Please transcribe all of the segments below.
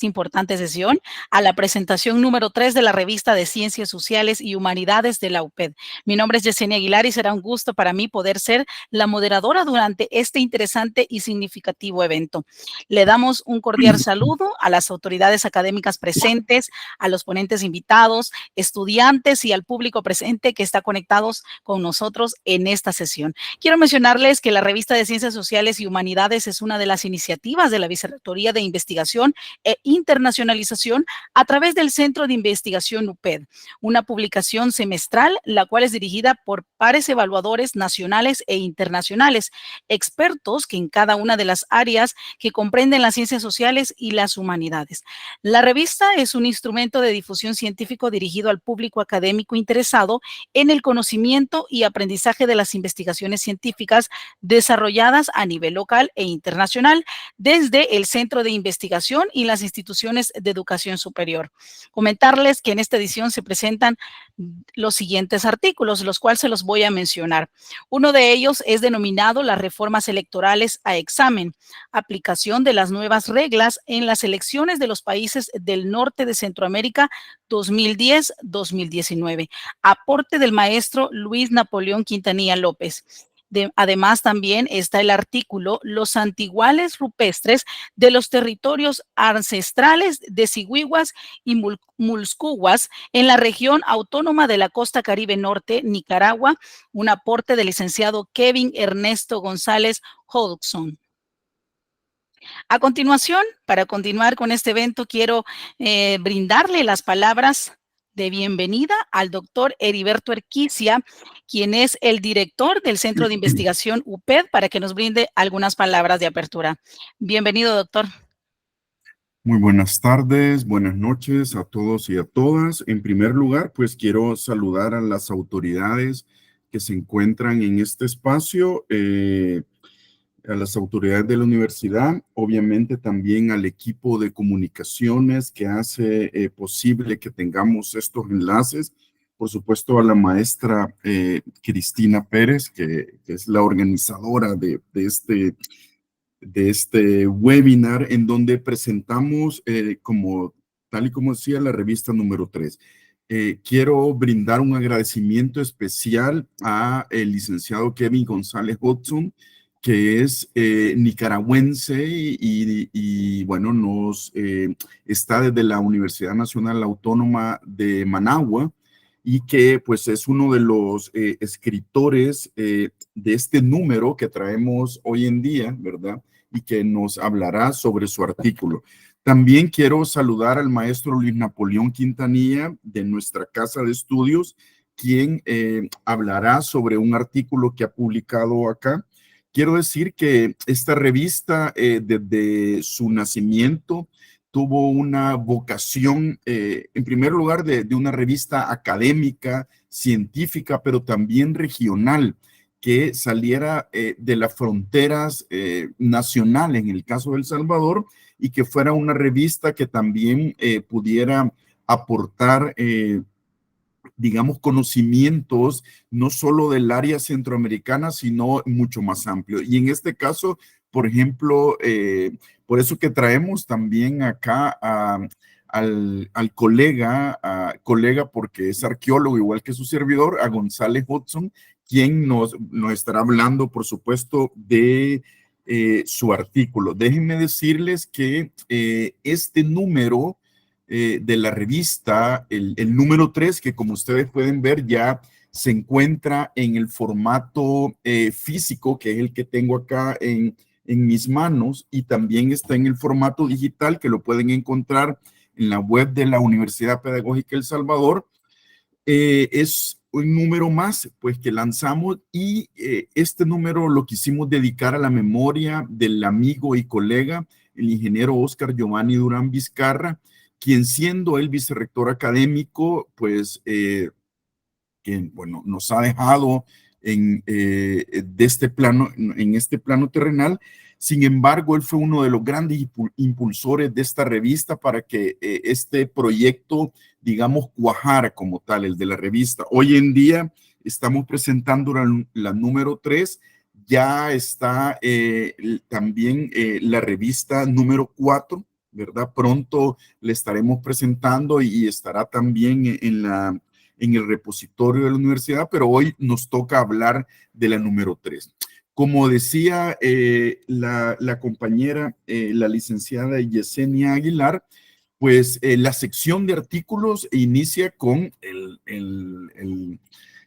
esta importante sesión a la presentación número 3 de la revista de Ciencias Sociales y Humanidades de la UPED. Mi nombre es Yesenia Aguilar y será un gusto para mí poder ser la moderadora durante este interesante y significativo evento. Le damos un cordial saludo a las autoridades académicas presentes, a los ponentes invitados, estudiantes y al público presente que está conectados con nosotros en esta sesión. Quiero mencionarles que la revista de Ciencias Sociales y Humanidades es una de las iniciativas de la Vicerrectoría de Investigación e Internacionalización a través del Centro de Investigación UPED, una publicación semestral, la cual es dirigida por pares evaluadores nacionales e internacionales, expertos que en cada una de las áreas que comprenden las ciencias sociales y las humanidades. La revista es un instrumento de difusión científico dirigido al público académico interesado en el conocimiento y aprendizaje de las investigaciones científicas desarrolladas a nivel local e internacional desde el Centro de Investigación y las instituciones de educación superior. Comentarles que en esta edición se presentan los siguientes artículos, los cuales se los voy a mencionar. Uno de ellos es denominado las reformas electorales a examen, aplicación de las nuevas reglas en las elecciones de los países del norte de Centroamérica 2010-2019. Aporte del maestro Luis Napoleón Quintanilla López. Además, también está el artículo Los antiguales rupestres de los territorios ancestrales de Sigüiguas y Mulscuguas en la región autónoma de la Costa Caribe Norte, Nicaragua, un aporte del licenciado Kevin Ernesto González Hodgson. A continuación, para continuar con este evento, quiero brindarle las palabras de bienvenida al doctor Heriberto Erquicia, quien es el director del Centro de Investigación UPED, para que nos brinde algunas palabras de apertura. Bienvenido, doctor. Muy buenas tardes, buenas noches a todos y a todas. En primer lugar, pues quiero saludar a las autoridades que se encuentran en este espacio, a las autoridades de la universidad, obviamente también al equipo de comunicaciones que hace posible que tengamos estos enlaces, por supuesto a la maestra Cristina Pérez, que es la organizadora de este webinar en donde presentamos, tal y como decía, la revista número 3. Quiero brindar un agradecimiento especial a el licenciado Kevin González Hodgson, que es nicaragüense y bueno, está desde la Universidad Nacional Autónoma de Managua y que pues es uno de los escritores de este número que traemos hoy en día, ¿verdad? Y que nos hablará sobre su artículo. También quiero saludar al maestro Luis Napoleón Quintanilla de nuestra casa de estudios, quien hablará sobre un artículo que ha publicado acá. Quiero decir que esta revista, desde su nacimiento, tuvo una vocación, en primer lugar, de una revista académica, científica, pero también regional, que saliera de las fronteras nacionales, en el caso de El Salvador, y que fuera una revista que también pudiera aportar digamos, conocimientos no solo del área centroamericana, sino mucho más amplio. Y en este caso, por ejemplo, por eso que traemos también acá al colega porque es arqueólogo igual que su servidor, a González Hodgson, quien nos estará hablando, por supuesto, de su artículo. Déjenme decirles que este número de la revista, el número 3, que como ustedes pueden ver ya se encuentra en el formato físico, que es el que tengo acá en mis manos, y también está en el formato digital, que lo pueden encontrar en la web de la Universidad Pedagógica El Salvador. Es un número más, pues, que lanzamos, y este número lo quisimos dedicar a la memoria del amigo y colega, el ingeniero Óscar Giovanni Durán Vizcarra, quien siendo el vicerrector académico, pues, que, bueno, nos ha dejado en este plano terrenal. Sin embargo, él fue uno de los grandes impulsores de esta revista para que este proyecto, digamos, cuajara como tal, el de la revista. Hoy en día estamos presentando la número 3, ya está también la revista número 4, ¿verdad? Pronto le estaremos presentando y estará también en el repositorio de la universidad, pero hoy nos toca hablar de la número 3. Como decía la compañera, la licenciada Yesenia Aguilar, pues la sección de artículos inicia con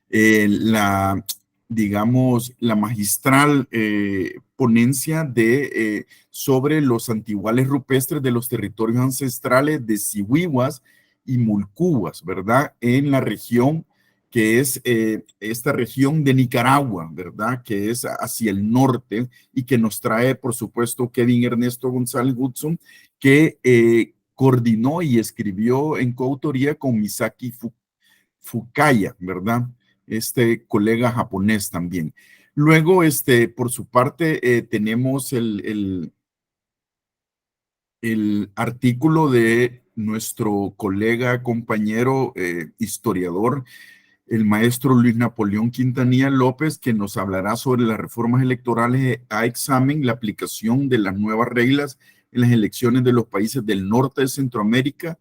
la, digamos, la magistral ponencia sobre los antiguales rupestres de los territorios ancestrales de Sihuihuas y Mulcuas, ¿verdad? En la región que es esta región de Nicaragua, ¿verdad? Que es hacia el norte y que nos trae, por supuesto, Kevin Ernesto González Hudson, que coordinó y escribió en coautoría con Misaki Fukaya, ¿verdad? Este colega japonés también. Luego, por su parte, tenemos el artículo de nuestro colega, compañero, historiador, el maestro Luis Napoleón Quintanilla López, que nos hablará sobre las reformas electorales a examen, la aplicación de las nuevas reglas en las elecciones de los países del norte de Centroamérica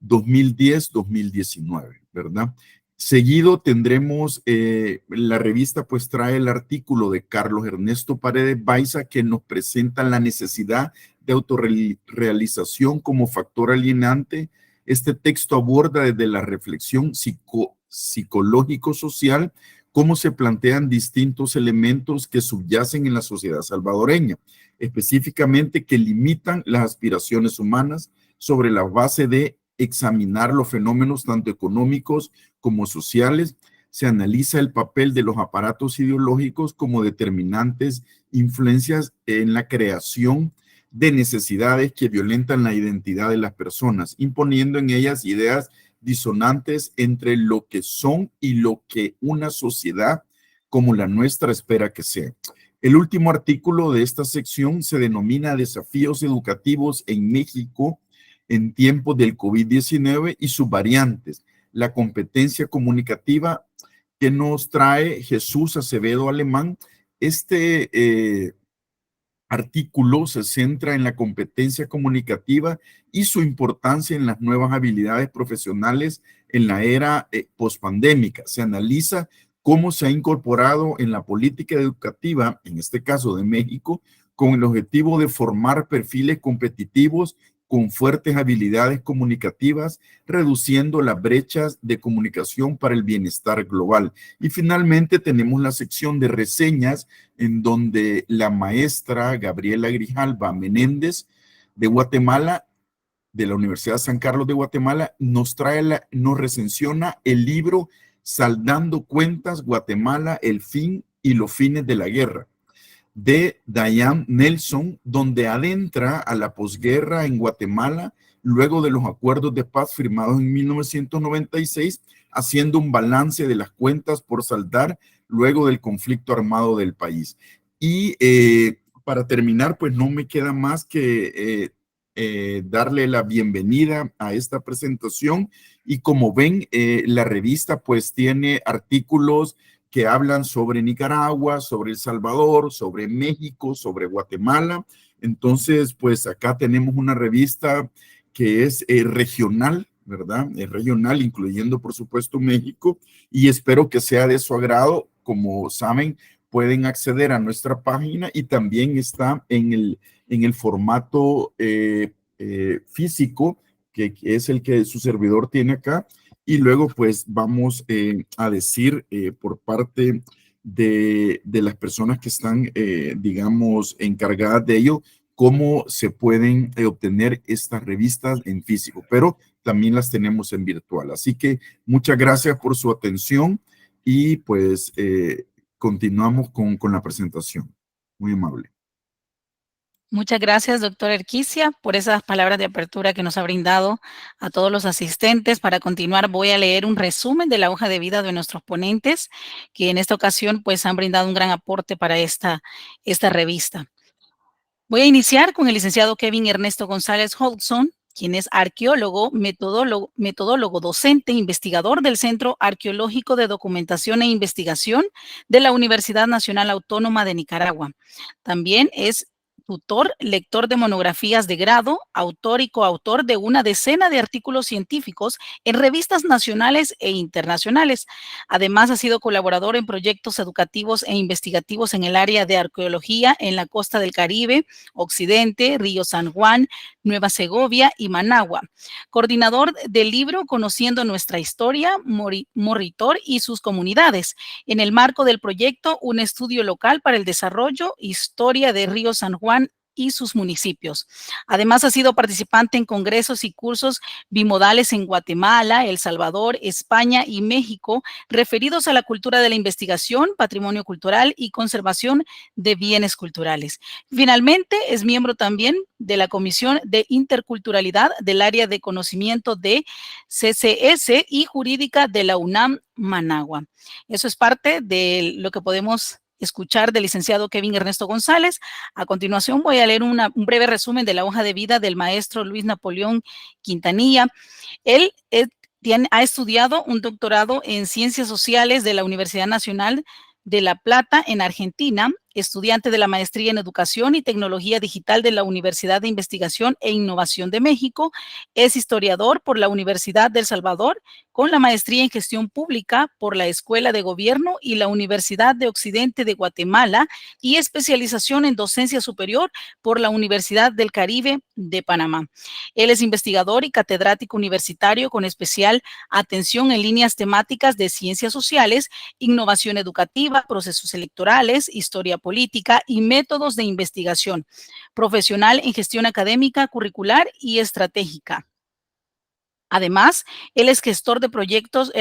2010-2019, ¿verdad? Seguido tendremos, la revista pues trae el artículo de Carlos Ernesto Paredes Baiza que nos presenta la necesidad de autorrealización como factor alienante. Este texto aborda desde la reflexión psicológico-social cómo se plantean distintos elementos que subyacen en la sociedad salvadoreña, específicamente que limitan las aspiraciones humanas sobre la base de examinar los fenómenos tanto económicos como sociales. Se analiza el papel de los aparatos ideológicos como determinantes influencias en la creación de necesidades que violentan la identidad de las personas, imponiendo en ellas ideas disonantes entre lo que son y lo que una sociedad como la nuestra espera que sea. El último artículo de esta sección se denomina Desafíos educativos en México en tiempos del COVID-19 y sus variantes, la competencia comunicativa, que nos trae Jesús Acevedo Alemán. Artículo se centra en la competencia comunicativa y su importancia en las nuevas habilidades profesionales en la era pospandémica. Se analiza cómo se ha incorporado en la política educativa, en este caso de México, con el objetivo de formar perfiles competitivos con fuertes habilidades comunicativas, reduciendo las brechas de comunicación para el bienestar global. Y finalmente tenemos la sección de reseñas, en donde la maestra Gabriela Grijalva Menéndez de Guatemala, de la Universidad San Carlos de Guatemala, nos recenciona el libro Saldando Cuentas, Guatemala, el fin y los fines de la guerra, de Diane Nelson, donde adentra a la posguerra en Guatemala luego de los acuerdos de paz firmados en 1996, haciendo un balance de las cuentas por saldar luego del conflicto armado del país. Y para terminar, pues no me queda más que darle la bienvenida a esta presentación. Y como ven, la revista pues tiene artículos que hablan sobre Nicaragua, sobre El Salvador, sobre México, sobre Guatemala. Entonces, pues acá tenemos una revista que es regional, ¿verdad? Es regional, incluyendo, por supuesto, México, y espero que sea de su agrado. Como saben, pueden acceder a nuestra página y también está en el formato físico, que es el que su servidor tiene acá. Y luego, pues, vamos a decir por parte de las personas que están, digamos, encargadas de ello, cómo se pueden obtener estas revistas en físico, pero también las tenemos en virtual. Así que muchas gracias por su atención y pues continuamos con la presentación. Muy amable. Muchas gracias, doctor Erquicia, por esas palabras de apertura que nos ha brindado a todos los asistentes. Para continuar, voy a leer un resumen de la hoja de vida de nuestros ponentes, que en esta ocasión pues han brindado un gran aporte para esta revista. Voy a iniciar con el licenciado Kevin Ernesto González Hodgson, quien es arqueólogo, metodólogo, docente, investigador del Centro Arqueológico de Documentación e Investigación de la Universidad Nacional Autónoma de Nicaragua. También es tutor, lector de monografías de grado, autor y coautor de una decena de artículos científicos en revistas nacionales e internacionales. Además, ha sido colaborador en proyectos educativos e investigativos en el área de arqueología en la costa del Caribe, Occidente, Río San Juan, Nueva Segovia y Managua. Coordinador del libro Conociendo nuestra historia, Morritor y sus comunidades, en el marco del proyecto Un estudio local para el desarrollo, historia de Río San Juan y sus municipios. Además, ha sido participante en congresos y cursos bimodales en Guatemala, El Salvador, España y México, referidos a la cultura de la investigación, patrimonio cultural y conservación de bienes culturales. Finalmente, es miembro también de la Comisión de Interculturalidad del área de conocimiento de CCS y jurídica de la UNAM Managua. Eso es parte de lo que podemos escuchar del licenciado Kevin Ernesto González. A continuación voy a leer un breve resumen de la hoja de vida del maestro Luis Napoleón Quintanilla. Él ha estudiado un doctorado en Ciencias Sociales de la Universidad Nacional de La Plata en Argentina, estudiante de la maestría en Educación y Tecnología Digital de la Universidad de Investigación e Innovación de México, es historiador por la Universidad de El Salvador, con la maestría en Gestión Pública por la Escuela de Gobierno y la Universidad de Occidente de Guatemala y especialización en Docencia Superior por la Universidad del Caribe de Panamá. Él es investigador y catedrático universitario con especial atención en líneas temáticas de ciencias sociales, innovación educativa, procesos electorales, historia política y métodos de investigación, profesional en gestión académica, curricular y estratégica. Además, él es gestor de proyectos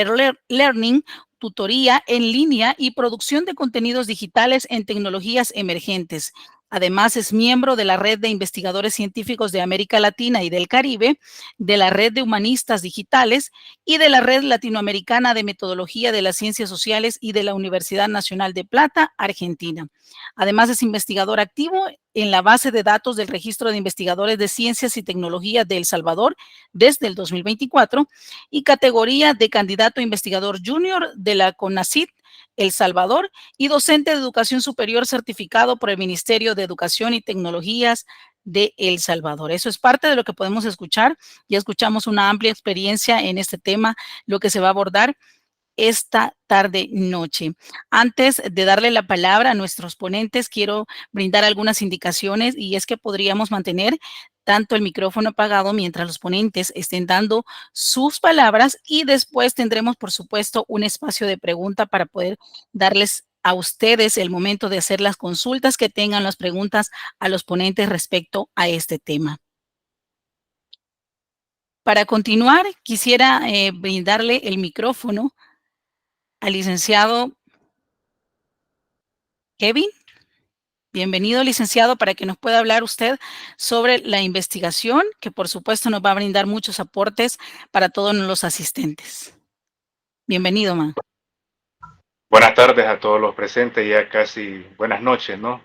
Learning, tutoría en línea y producción de contenidos digitales en tecnologías emergentes. Además, es miembro de la Red de Investigadores Científicos de América Latina y del Caribe, de la Red de Humanistas Digitales y de la Red Latinoamericana de Metodología de las Ciencias Sociales y de la Universidad Nacional de Plata, Argentina. Además, es investigador activo en la base de datos del Registro de Investigadores de Ciencias y Tecnología de El Salvador desde el 2024 y categoría de candidato a investigador junior de la CONACYT El Salvador y docente de educación superior certificado por el Ministerio de Educación y Tecnologías de El Salvador. Eso es parte de lo que podemos escuchar. Ya escuchamos una amplia experiencia en este tema, lo que se va a abordar esta tarde noche. Antes de darle la palabra a nuestros ponentes, quiero brindar algunas indicaciones y es que podríamos mantener tanto el micrófono apagado mientras los ponentes estén dando sus palabras y después tendremos, por supuesto, un espacio de pregunta para poder darles a ustedes el momento de hacer las consultas que tengan las preguntas a los ponentes respecto a este tema. Para continuar, quisiera brindarle el micrófono al licenciado Kevin. Bienvenido, licenciado, para que nos pueda hablar usted sobre la investigación, que por supuesto nos va a brindar muchos aportes para todos los asistentes. Bienvenido, man. Buenas tardes a todos los presentes, ya casi buenas noches, ¿no?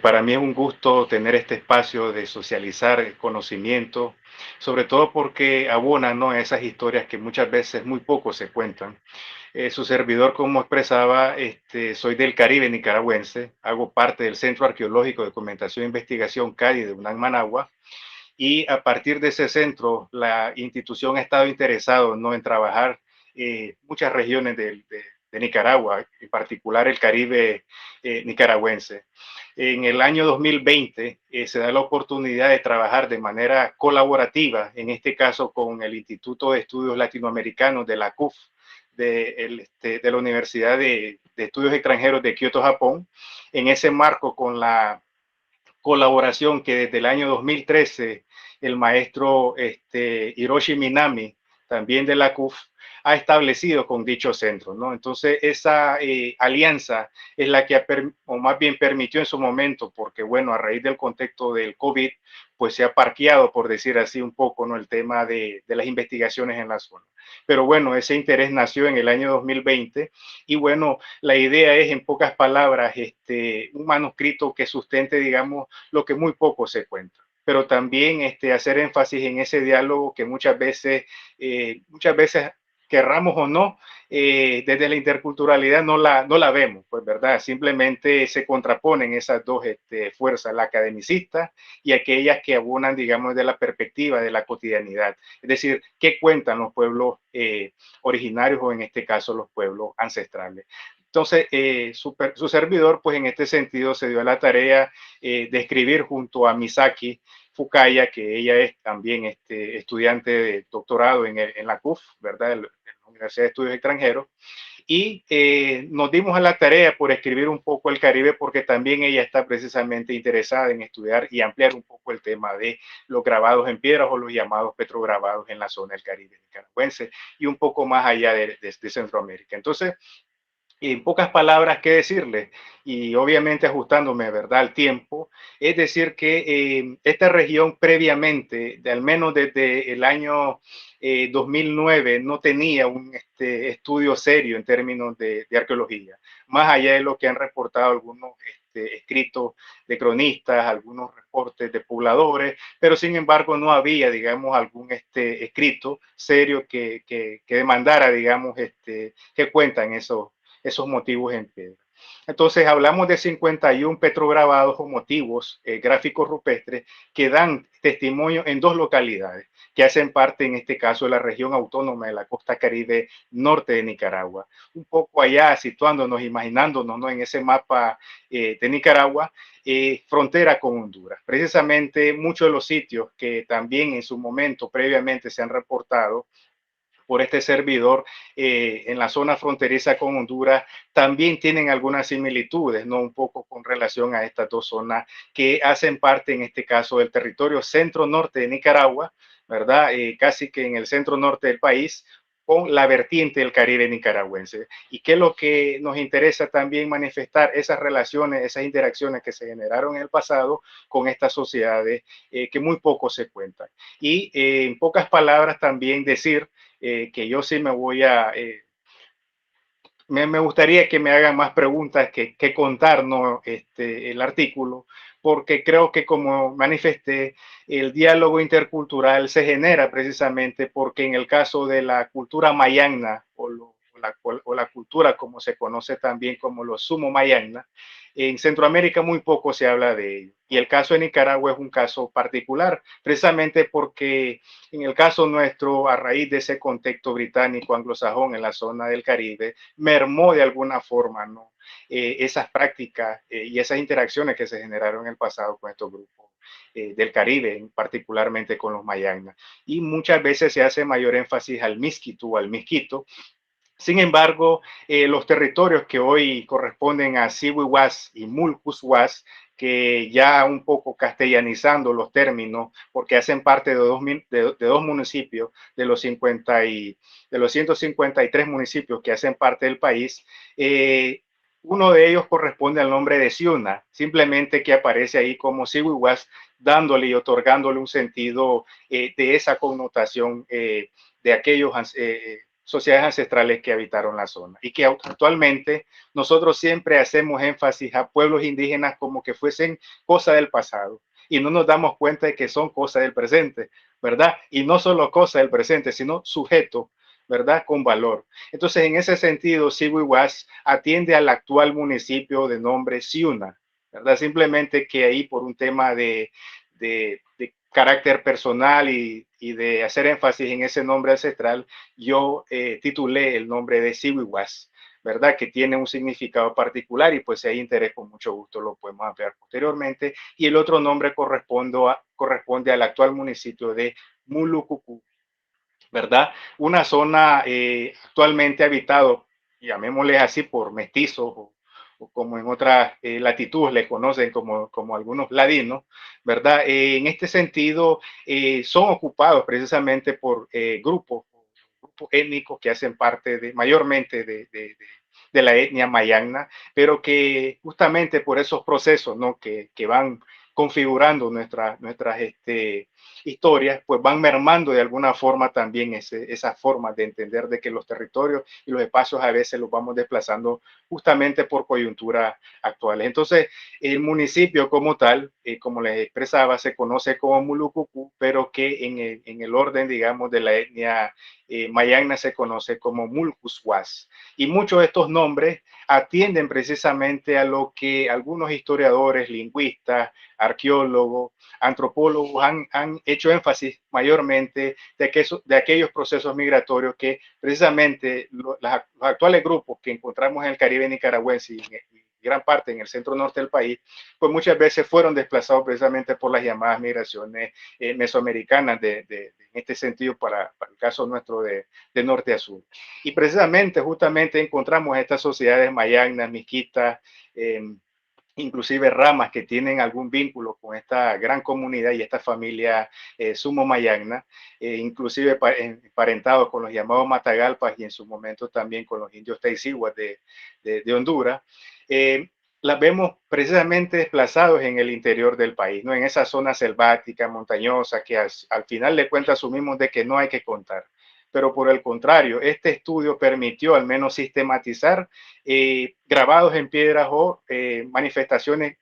Para mí es un gusto tener este espacio de socializar el conocimiento, sobre todo porque abonan, ¿no?, esas historias que muchas veces muy poco se cuentan. Su servidor, como expresaba, soy del Caribe nicaragüense, hago parte del Centro Arqueológico de Documentación e Investigación CADI de UNAM Managua, y a partir de ese centro la institución ha estado interesado, ¿no?, en trabajar muchas regiones de Nicaragua, en particular el Caribe nicaragüense. En el año 2020 se da la oportunidad de trabajar de manera colaborativa, en este caso con el Instituto de Estudios Latinoamericanos de la CUF, de la Universidad de Estudios Extranjeros de Kioto, Japón. En ese marco, con la colaboración que desde el año 2013 el maestro Hiroshi Minami, también de la CUF, ha establecido con dicho centro, ¿no? Entonces, esa alianza es la que o más bien permitió en su momento, porque bueno, a raíz del contexto del COVID, pues se ha parqueado, por decir así un poco, ¿no?, el tema de las investigaciones en la zona. Pero bueno, ese interés nació en el año 2020 y bueno, la idea es, en pocas palabras, un manuscrito que sustente, digamos, lo que muy poco se cuenta, pero también hacer énfasis en ese diálogo que muchas veces querramos o no, desde la interculturalidad no la vemos, pues, ¿verdad? Simplemente se contraponen esas dos fuerzas, la academicista y aquellas que abonan, digamos, de la perspectiva de la cotidianidad. Es decir, ¿qué cuentan los pueblos originarios o en este caso los pueblos ancestrales? Entonces, su servidor, pues en este sentido, se dio a la tarea de escribir junto a Misaki Fukaya, que ella es también estudiante de doctorado en la CUF, ¿verdad? En la Universidad de Estudios Extranjeros. Y nos dimos a la tarea por escribir un poco el Caribe, porque también ella está precisamente interesada en estudiar y ampliar un poco el tema de los grabados en piedras o los llamados petrograbados en la zona del Caribe nicaragüense y un poco más allá de Centroamérica. Entonces, en pocas palabras, ¿qué decirle? Y obviamente ajustándome, ¿verdad?, al tiempo, es decir que esta región previamente, al menos desde el año 2009, no tenía un estudio serio en términos de arqueología, más allá de lo que han reportado algunos escritos de cronistas, algunos reportes de pobladores, pero sin embargo no había, digamos, algún escrito serio que demandara, digamos, que cuentan esos motivos en piedra. Entonces hablamos de 51 petrograbados o motivos gráficos rupestres que dan testimonio en dos localidades que hacen parte, en este caso, de la región autónoma de la costa caribe norte de Nicaragua. Un poco allá, situándonos, imaginándonos, ¿no?, en ese mapa de Nicaragua, frontera con Honduras. Precisamente muchos de los sitios que también en su momento previamente se han reportado por este servidor en la zona fronteriza con Honduras, también tienen algunas similitudes, ¿no? Un poco con relación a estas dos zonas que hacen parte, en este caso, del territorio centro-norte de Nicaragua, ¿verdad? Casi que en el centro-norte del país, con la vertiente del Caribe nicaragüense. Y que es lo que nos interesa también manifestar, esas relaciones, esas interacciones que se generaron en el pasado con estas sociedades que muy poco se cuentan. Y en pocas palabras también decir que yo sí me voy a, me gustaría que me hagan más preguntas que contar, ¿no?, el artículo, porque creo que, como manifesté, el diálogo intercultural se genera precisamente porque en el caso de la cultura mayagna o la cultura como se conoce también como los sumo mayagna, en Centroamérica muy poco se habla de ello. Y el caso de Nicaragua es un caso particular, precisamente porque en el caso nuestro, a raíz de ese contexto británico anglosajón en la zona del Caribe, mermó de alguna forma, ¿no?, esas prácticas y esas interacciones que se generaron en el pasado con estos grupos del Caribe, particularmente con los mayagnas. Y muchas veces se hace mayor énfasis al misquitu o al misquito. Sin embargo, los territorios que hoy corresponden a Siwiwas y Mulcuswas, que ya un poco castellanizando los términos, porque hacen parte de dos municipios de los 153 municipios que hacen parte del país, uno de ellos corresponde al nombre de Ciuna, simplemente que aparece ahí como Siwiwas, dándole y otorgándole un sentido de esa connotación de aquellos sociedades ancestrales que habitaron la zona, y que actualmente nosotros siempre hacemos énfasis a pueblos indígenas como que fuesen cosa del pasado, y no nos damos cuenta de que son cosas del presente, ¿verdad? Y no solo cosas del presente, sino sujetos, ¿verdad?, con valor. Entonces, en ese sentido, Siwiwas atiende al actual municipio de nombre Ciuna, ¿verdad? Simplemente que ahí, por un tema de carácter personal y de hacer énfasis en ese nombre ancestral, yo titulé el nombre de Siwiwas, ¿verdad?, que tiene un significado particular, y pues si hay interés, con mucho gusto lo podemos ampliar posteriormente. Y el otro nombre corresponde al actual municipio de Mulucucú, ¿verdad? Una zona actualmente habitado, llamémosle así, por mestizos o como en otras latitudes le conocen como algunos ladinos, ¿verdad? En este sentido, son ocupados precisamente por grupos étnicos que hacen parte mayormente de la etnia mayagna, pero que justamente por esos procesos, ¿no?, que van configurando nuestras historias, pues van mermando de alguna forma también esa forma de entender de que los territorios y los espacios a veces los vamos desplazando justamente por coyunturas actuales. Entonces, el municipio como tal, como les expresaba, se conoce como Mulucucú, pero que en el orden, digamos, de la etnia mayagna se conoce como Mulcushuas. Y muchos de estos nombres atienden precisamente a lo que algunos historiadores, lingüistas, arqueólogos, antropólogos han hecho énfasis mayormente de aquellos procesos migratorios que precisamente los actuales grupos que encontramos en el Caribe nicaragüense y gran parte en el centro norte del país, pues muchas veces fueron desplazados precisamente por las llamadas migraciones mesoamericanas en este sentido para el caso nuestro de norte a sur. Y precisamente, justamente encontramos estas sociedades mayagnas, miskitas, inclusive ramas que tienen algún vínculo con esta gran comunidad y esta familia sumo mayagna, inclusive emparentados con los llamados Matagalpas y en su momento también con los indios Taiziguas de Honduras, las vemos precisamente desplazados en el interior del país, ¿no? En esa zona selvática, montañosa, que al final de cuentas asumimos de que no hay que contar. Pero por el contrario, este estudio permitió al menos sistematizar grabados en piedras o manifestaciones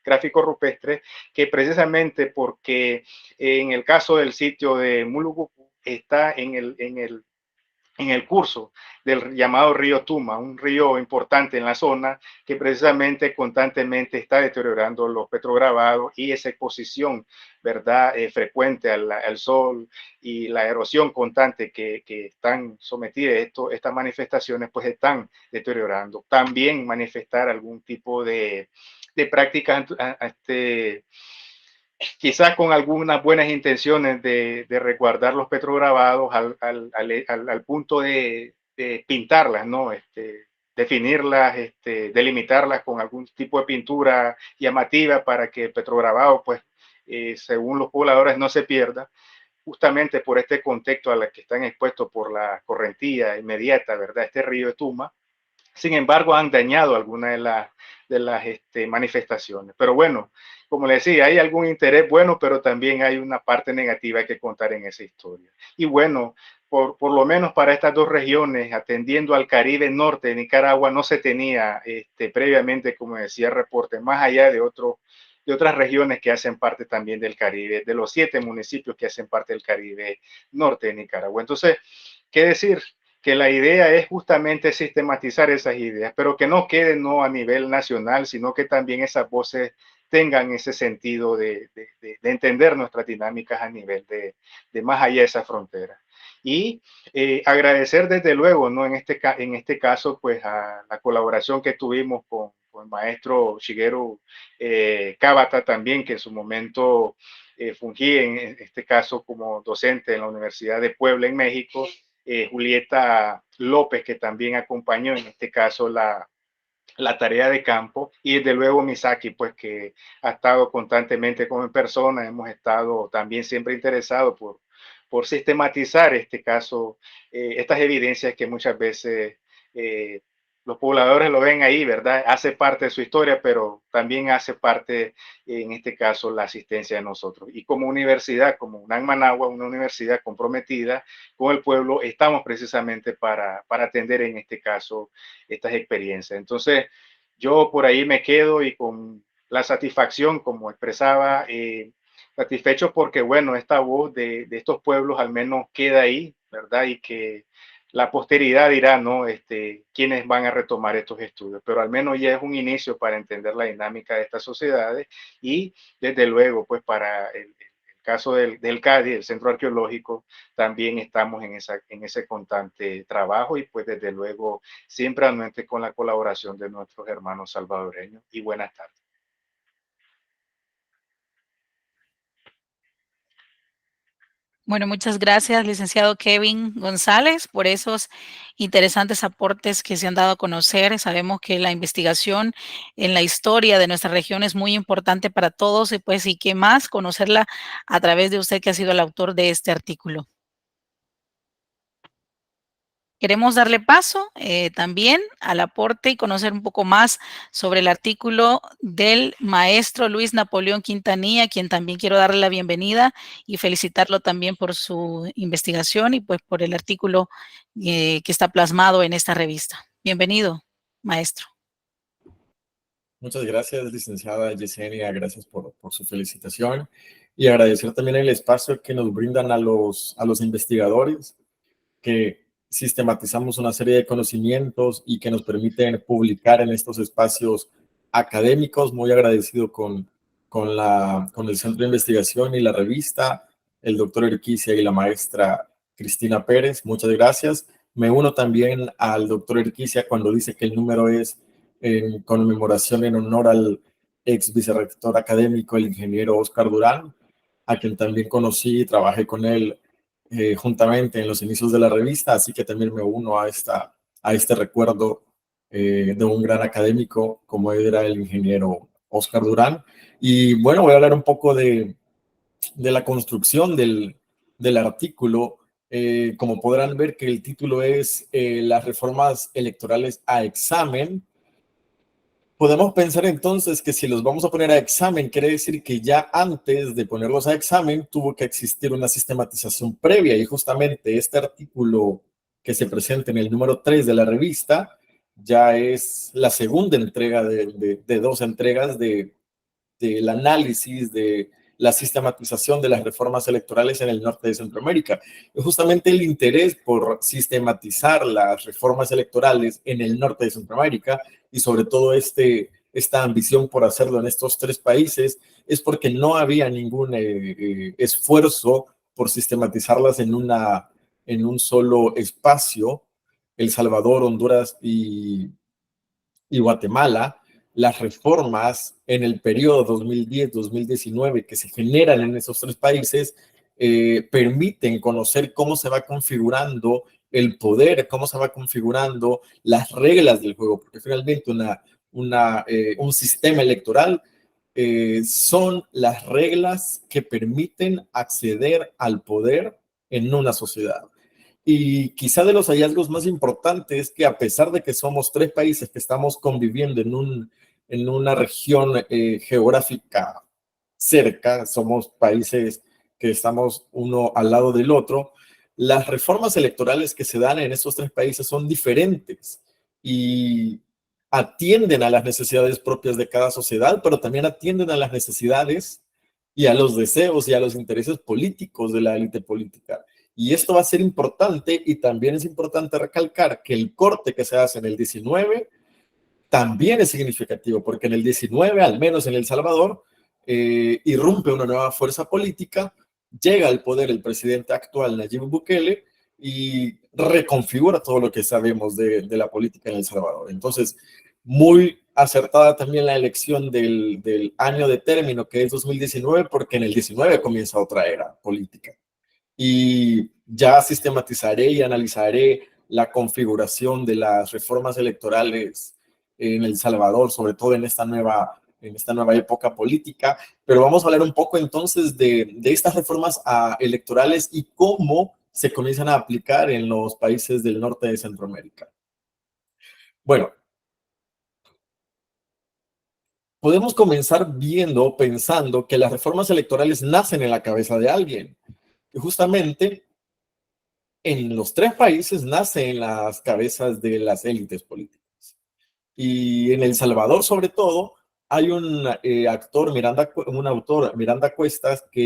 gráficos rupestres que precisamente porque en el caso del sitio de Mulugupu está en el curso del llamado río Tuma, un río importante en la zona que precisamente constantemente está deteriorando los petrograbados y esa exposición, ¿verdad? Frecuente al sol y la erosión constante que están sometidas estas manifestaciones, pues están deteriorando. También manifestar algún tipo de prácticas quizás con algunas buenas intenciones de resguardar los petrograbados al punto de pintarlas, ¿no? Definirlas, delimitarlas con algún tipo de pintura llamativa para que el petrograbado, pues, según los pobladores, no se pierda, justamente por este contexto a la que están expuestos por la correntía inmediata, ¿verdad? Este río de Tuma. Sin embargo, han dañado algunas de las manifestaciones. Pero bueno, como les decía, hay algún interés bueno, pero también hay una parte negativa que contar en esa historia. Y bueno, por lo menos para estas dos regiones, atendiendo al Caribe norte de Nicaragua, no se tenía previamente, como decía el reporte, más allá de otras regiones que hacen parte también del Caribe, de los 7 municipios que hacen parte del Caribe norte de Nicaragua. Entonces, ¿qué decir? Que la idea es justamente sistematizar esas ideas, pero que no queden no a nivel nacional, sino que también esas voces tengan ese sentido de entender nuestras dinámicas a nivel de más allá de esa frontera. Y agradecer desde luego, ¿no? En este caso, pues a la colaboración que tuvimos con el maestro Shigeru Kabata también, que en su momento fungí en este caso como docente en la Universidad de Puebla en México, Julieta López, que también acompañó en este caso la tarea de campo, y desde luego Misaki, pues que ha estado constantemente como en persona, hemos estado también siempre interesados por sistematizar este caso, estas evidencias que muchas veces eh, los pobladores lo ven ahí, ¿verdad? Hace parte de su historia, pero también hace parte, en este caso, la asistencia de nosotros. Y como universidad, como UNAM Managua, una universidad comprometida con el pueblo, estamos precisamente para atender en este caso estas experiencias. Entonces, yo por ahí me quedo y con la satisfacción, como expresaba, satisfecho porque, bueno, esta voz de estos pueblos al menos queda ahí, ¿verdad? Y que la posteridad dirá, ¿no? Quiénes van a retomar estos estudios, pero al menos ya es un inicio para entender la dinámica de estas sociedades y, desde luego, pues para el caso del CADI, el Centro Arqueológico, también estamos en ese constante trabajo y, pues, desde luego, siempre anuente con la colaboración de nuestros hermanos salvadoreños. Y buenas tardes. Bueno, muchas gracias, licenciado Kevin González, por esos interesantes aportes que se han dado a conocer. Sabemos que la investigación en la historia de nuestra región es muy importante para todos y pues, y qué más conocerla a través de usted que ha sido el autor de este artículo. Queremos darle paso también al aporte y conocer un poco más sobre el artículo del maestro Luis Napoleón Quintanilla, a quien también quiero darle la bienvenida y felicitarlo también por su investigación y pues por el artículo que está plasmado en esta revista. Bienvenido, maestro. Muchas gracias, licenciada Yesenia, gracias por su felicitación y agradecer también el espacio que nos brindan a los investigadores que sistematizamos una serie de conocimientos y que nos permiten publicar en estos espacios académicos. Muy agradecido con el Centro de Investigación y la revista, el doctor Erquicia y la maestra Cristina Pérez. Muchas gracias. Me uno también al doctor Erquicia cuando dice que el número es en conmemoración en honor al ex vicerrector académico, el ingeniero Oscar Durán, a quien también conocí y trabajé con él juntamente en los inicios de la revista, así que también me uno a este recuerdo de un gran académico como era el ingeniero Oscar Durán. Y bueno, voy a hablar un poco de la construcción del artículo. Como podrán ver que el título es Las reformas electorales a examen. Podemos pensar entonces que si los vamos a poner a examen, quiere decir que ya antes de ponerlos a examen tuvo que existir una sistematización previa, y justamente este artículo que se presenta en el número 3 de la revista ya es la segunda entrega de dos entregas del análisis de la sistematización de las reformas electorales en el norte de Centroamérica. Y justamente el interés por sistematizar las reformas electorales en el norte de Centroamérica y sobre todo esta ambición por hacerlo en estos tres países es porque no había ningún esfuerzo por sistematizarlas en un solo espacio. El Salvador, Honduras y Guatemala, las reformas en el periodo 2010-2019 que se generan en esos tres países permiten conocer cómo se va configurando el poder, cómo se va configurando las reglas del juego, porque finalmente un sistema electoral son las reglas que permiten acceder al poder en una sociedad. Y quizá de los hallazgos más importantes es que a pesar de que somos tres países que estamos conviviendo en una región geográfica cerca, somos países que estamos uno al lado del otro, las reformas electorales que se dan en estos tres países son diferentes y atienden a las necesidades propias de cada sociedad, pero también atienden a las necesidades y a los deseos y a los intereses políticos de la élite política. Y esto va a ser importante, y también es importante recalcar que el corte que se hace en el 19 también es significativo, porque en el 19, al menos en El Salvador, irrumpe una nueva fuerza política, llega al poder el presidente actual, Nayib Bukele, y reconfigura todo lo que sabemos de la política en El Salvador. Entonces, muy acertada también la elección del año de término, que es 2019, porque en el 19 comienza otra era política. Y ya sistematizaré y analizaré la configuración de las reformas electorales en El Salvador, sobre todo en esta nueva época política, pero vamos a hablar un poco entonces de estas reformas electorales y cómo se comienzan a aplicar en los países del norte de Centroamérica. Bueno, podemos comenzar pensando que las reformas electorales nacen en la cabeza de alguien. Y justamente en los tres países nace en las cabezas de las élites políticas. Y en El Salvador, sobre todo, hay un autor, Miranda Cuestas, que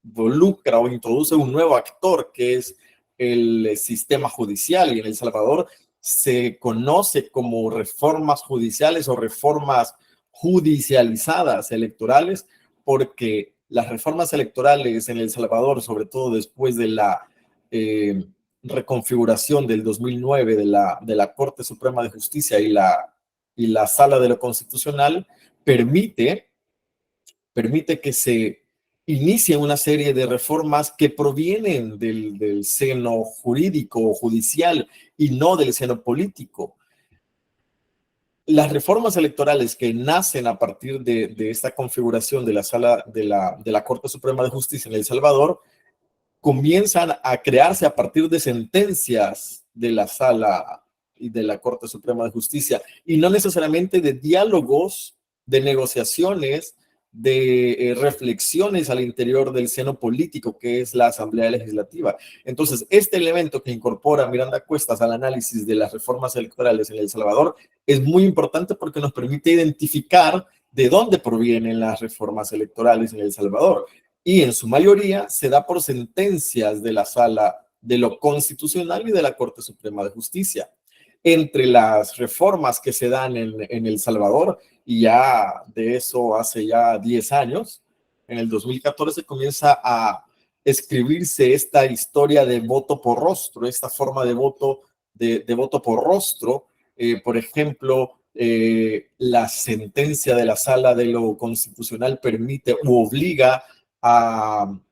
involucra o introduce un nuevo actor, que es el sistema judicial. Y en El Salvador se conoce como reformas judiciales o reformas judicializadas electorales, porque las reformas electorales en El Salvador, sobre todo después de la reconfiguración del 2009 de la Corte Suprema de Justicia y la Sala de lo Constitucional, permite que se inicie una serie de reformas que provienen del seno jurídico o judicial y no del seno político. Las reformas electorales que nacen a partir de esta configuración de la Sala de la Corte Suprema de Justicia en El Salvador comienzan a crearse a partir de sentencias de la Sala y de la Corte Suprema de Justicia, y no necesariamente de diálogos, de negociaciones, de reflexiones al interior del seno político que es la Asamblea Legislativa. Entonces, este elemento que incorpora Miranda Cuestas al análisis de las reformas electorales en El Salvador es muy importante porque nos permite identificar de dónde provienen las reformas electorales en El Salvador. Y en su mayoría se da por sentencias de la Sala de lo Constitucional y de la Corte Suprema de Justicia. Entre las reformas que se dan en El Salvador, y ya de eso hace ya 10 años, en el 2014 comienza a escribirse esta historia de voto por rostro, esta forma de voto, de voto por rostro. Por ejemplo, la sentencia de la Sala de lo Constitucional permite u obliga al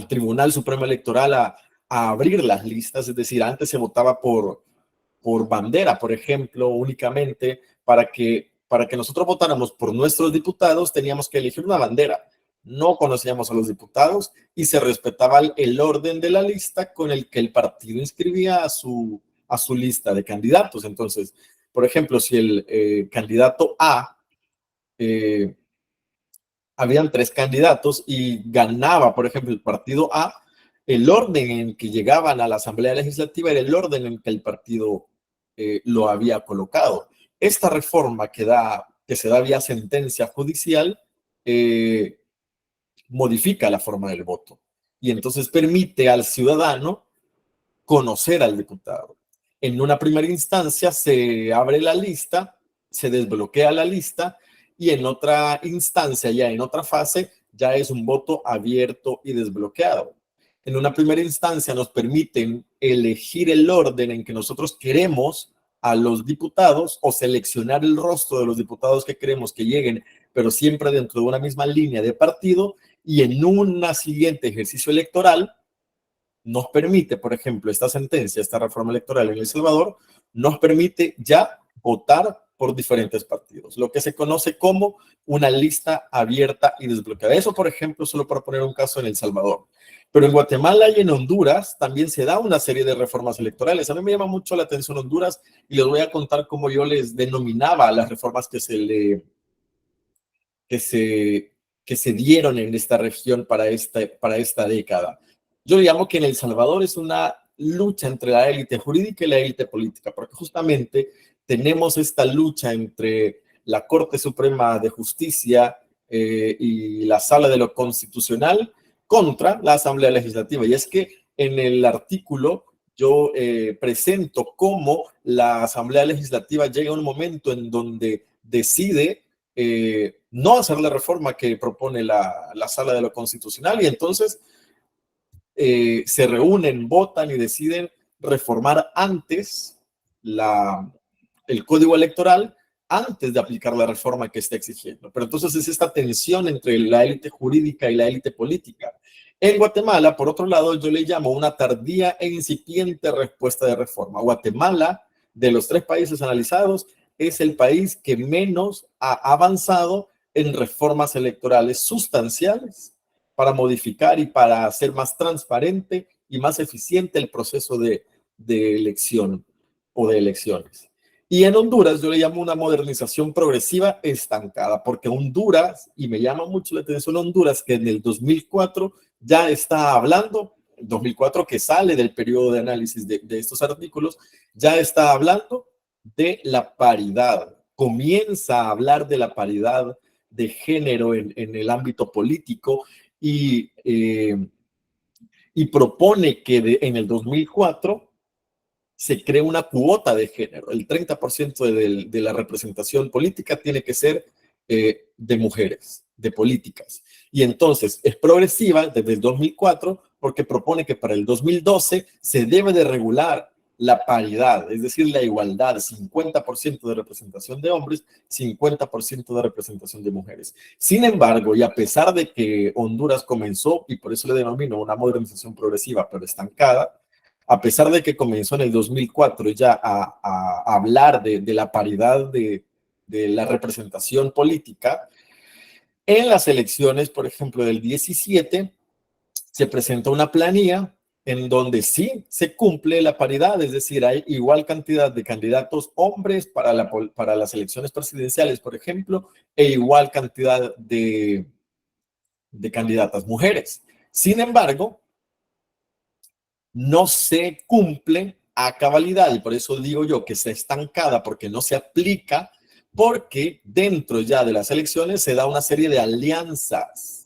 Tribunal Supremo Electoral a abrir las listas, es decir, antes se votaba por bandera, por ejemplo, únicamente para que nosotros votáramos por nuestros diputados teníamos que elegir una bandera. No conocíamos a los diputados y se respetaba el orden de la lista con el que el partido inscribía a su lista de candidatos. Entonces, por ejemplo, si el candidato A, habían 3 candidatos y ganaba, por ejemplo, el partido A, el orden en que llegaban a la Asamblea Legislativa era el orden en que el partido lo había colocado. Esta reforma que se da vía sentencia judicial modifica la forma del voto y entonces permite al ciudadano conocer al diputado. En una primera instancia se abre la lista, se desbloquea la lista y en otra instancia, ya en otra fase, ya es un voto abierto y desbloqueado. En una primera instancia nos permiten elegir el orden en que nosotros queremos a los diputados o seleccionar el rostro de los diputados que queremos que lleguen, pero siempre dentro de una misma línea de partido, y en un siguiente ejercicio electoral nos permite, por ejemplo, esta sentencia, esta reforma electoral en El Salvador, nos permite ya votar por diferentes partidos, lo que se conoce como una lista abierta y desbloqueada. Eso, por ejemplo, solo para poner un caso en El Salvador. Pero en Guatemala y en Honduras también se da una serie de reformas electorales. A mí me llama mucho la atención Honduras y les voy a contar cómo yo les denominaba las reformas que se dieron en esta región para esta década. Yo le llamo que en El Salvador es una lucha entre la élite jurídica y la élite política, porque justamente tenemos esta lucha entre la Corte Suprema de Justicia y la Sala de lo Constitucional contra la Asamblea Legislativa. Y es que en el artículo yo presento cómo la Asamblea Legislativa llega a un momento en donde decide no hacer la reforma que propone la Sala de lo Constitucional, y entonces se reúnen, votan y deciden reformar antes el código electoral, antes de aplicar la reforma que está exigiendo. Pero entonces es esta tensión entre la élite jurídica y la élite política. En Guatemala, por otro lado, yo le llamo una tardía e incipiente respuesta de reforma. Guatemala, de los 3 países analizados, es el país que menos ha avanzado en reformas electorales sustanciales para modificar y para hacer más transparente y más eficiente el proceso de elección o de elecciones. Y en Honduras yo le llamo una modernización progresiva estancada, porque Honduras, y me llama mucho la atención Honduras, que en el 2004 ya está hablando, 2004 que sale del periodo de análisis de estos artículos, ya está hablando de la paridad, comienza a hablar de la paridad de género en el ámbito político y propone que en el 2004 se cree una cuota de género. El 30% de la representación política tiene que ser de mujeres, de políticas. Y entonces es progresiva desde el 2004 porque propone que para el 2012 se debe de regular la paridad, es decir, la igualdad, 50% de representación de hombres, 50% de representación de mujeres. Sin embargo, y a pesar de que Honduras comenzó, y por eso le denomino una modernización progresiva, pero estancada, a pesar de que comenzó en el 2004 ya a hablar de la paridad de la representación política, en las elecciones, por ejemplo, del 17, se presenta una planilla en donde sí se cumple la paridad, es decir, hay igual cantidad de candidatos hombres para las elecciones presidenciales, por ejemplo, e igual cantidad de candidatas mujeres. Sin embargo, no se cumple a cabalidad, y por eso digo yo que está estancada, porque no se aplica, porque dentro ya de las elecciones se da una serie de alianzas,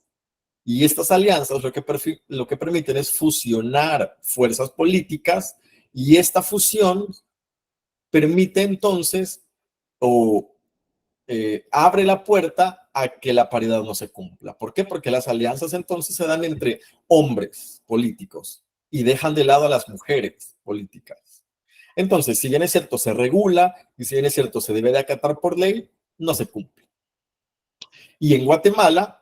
y estas alianzas lo que permiten es fusionar fuerzas políticas, y esta fusión permite entonces, o abre la puerta a que la paridad no se cumpla. ¿Por qué? Porque las alianzas entonces se dan entre hombres políticos y dejan de lado a las mujeres políticas. Entonces, si bien es cierto, se regula y si bien es cierto, se debe de acatar por ley, no se cumple. Y en Guatemala,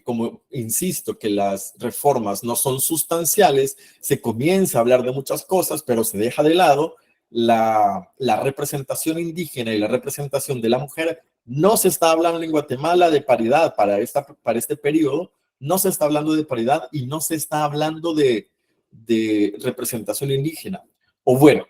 como insisto que las reformas no son sustanciales, se comienza a hablar de muchas cosas, pero se deja de lado la representación indígena y la representación de la mujer. No se está hablando en Guatemala de paridad para este periodo, no se está hablando de paridad y no se está hablando de representación indígena. O bueno,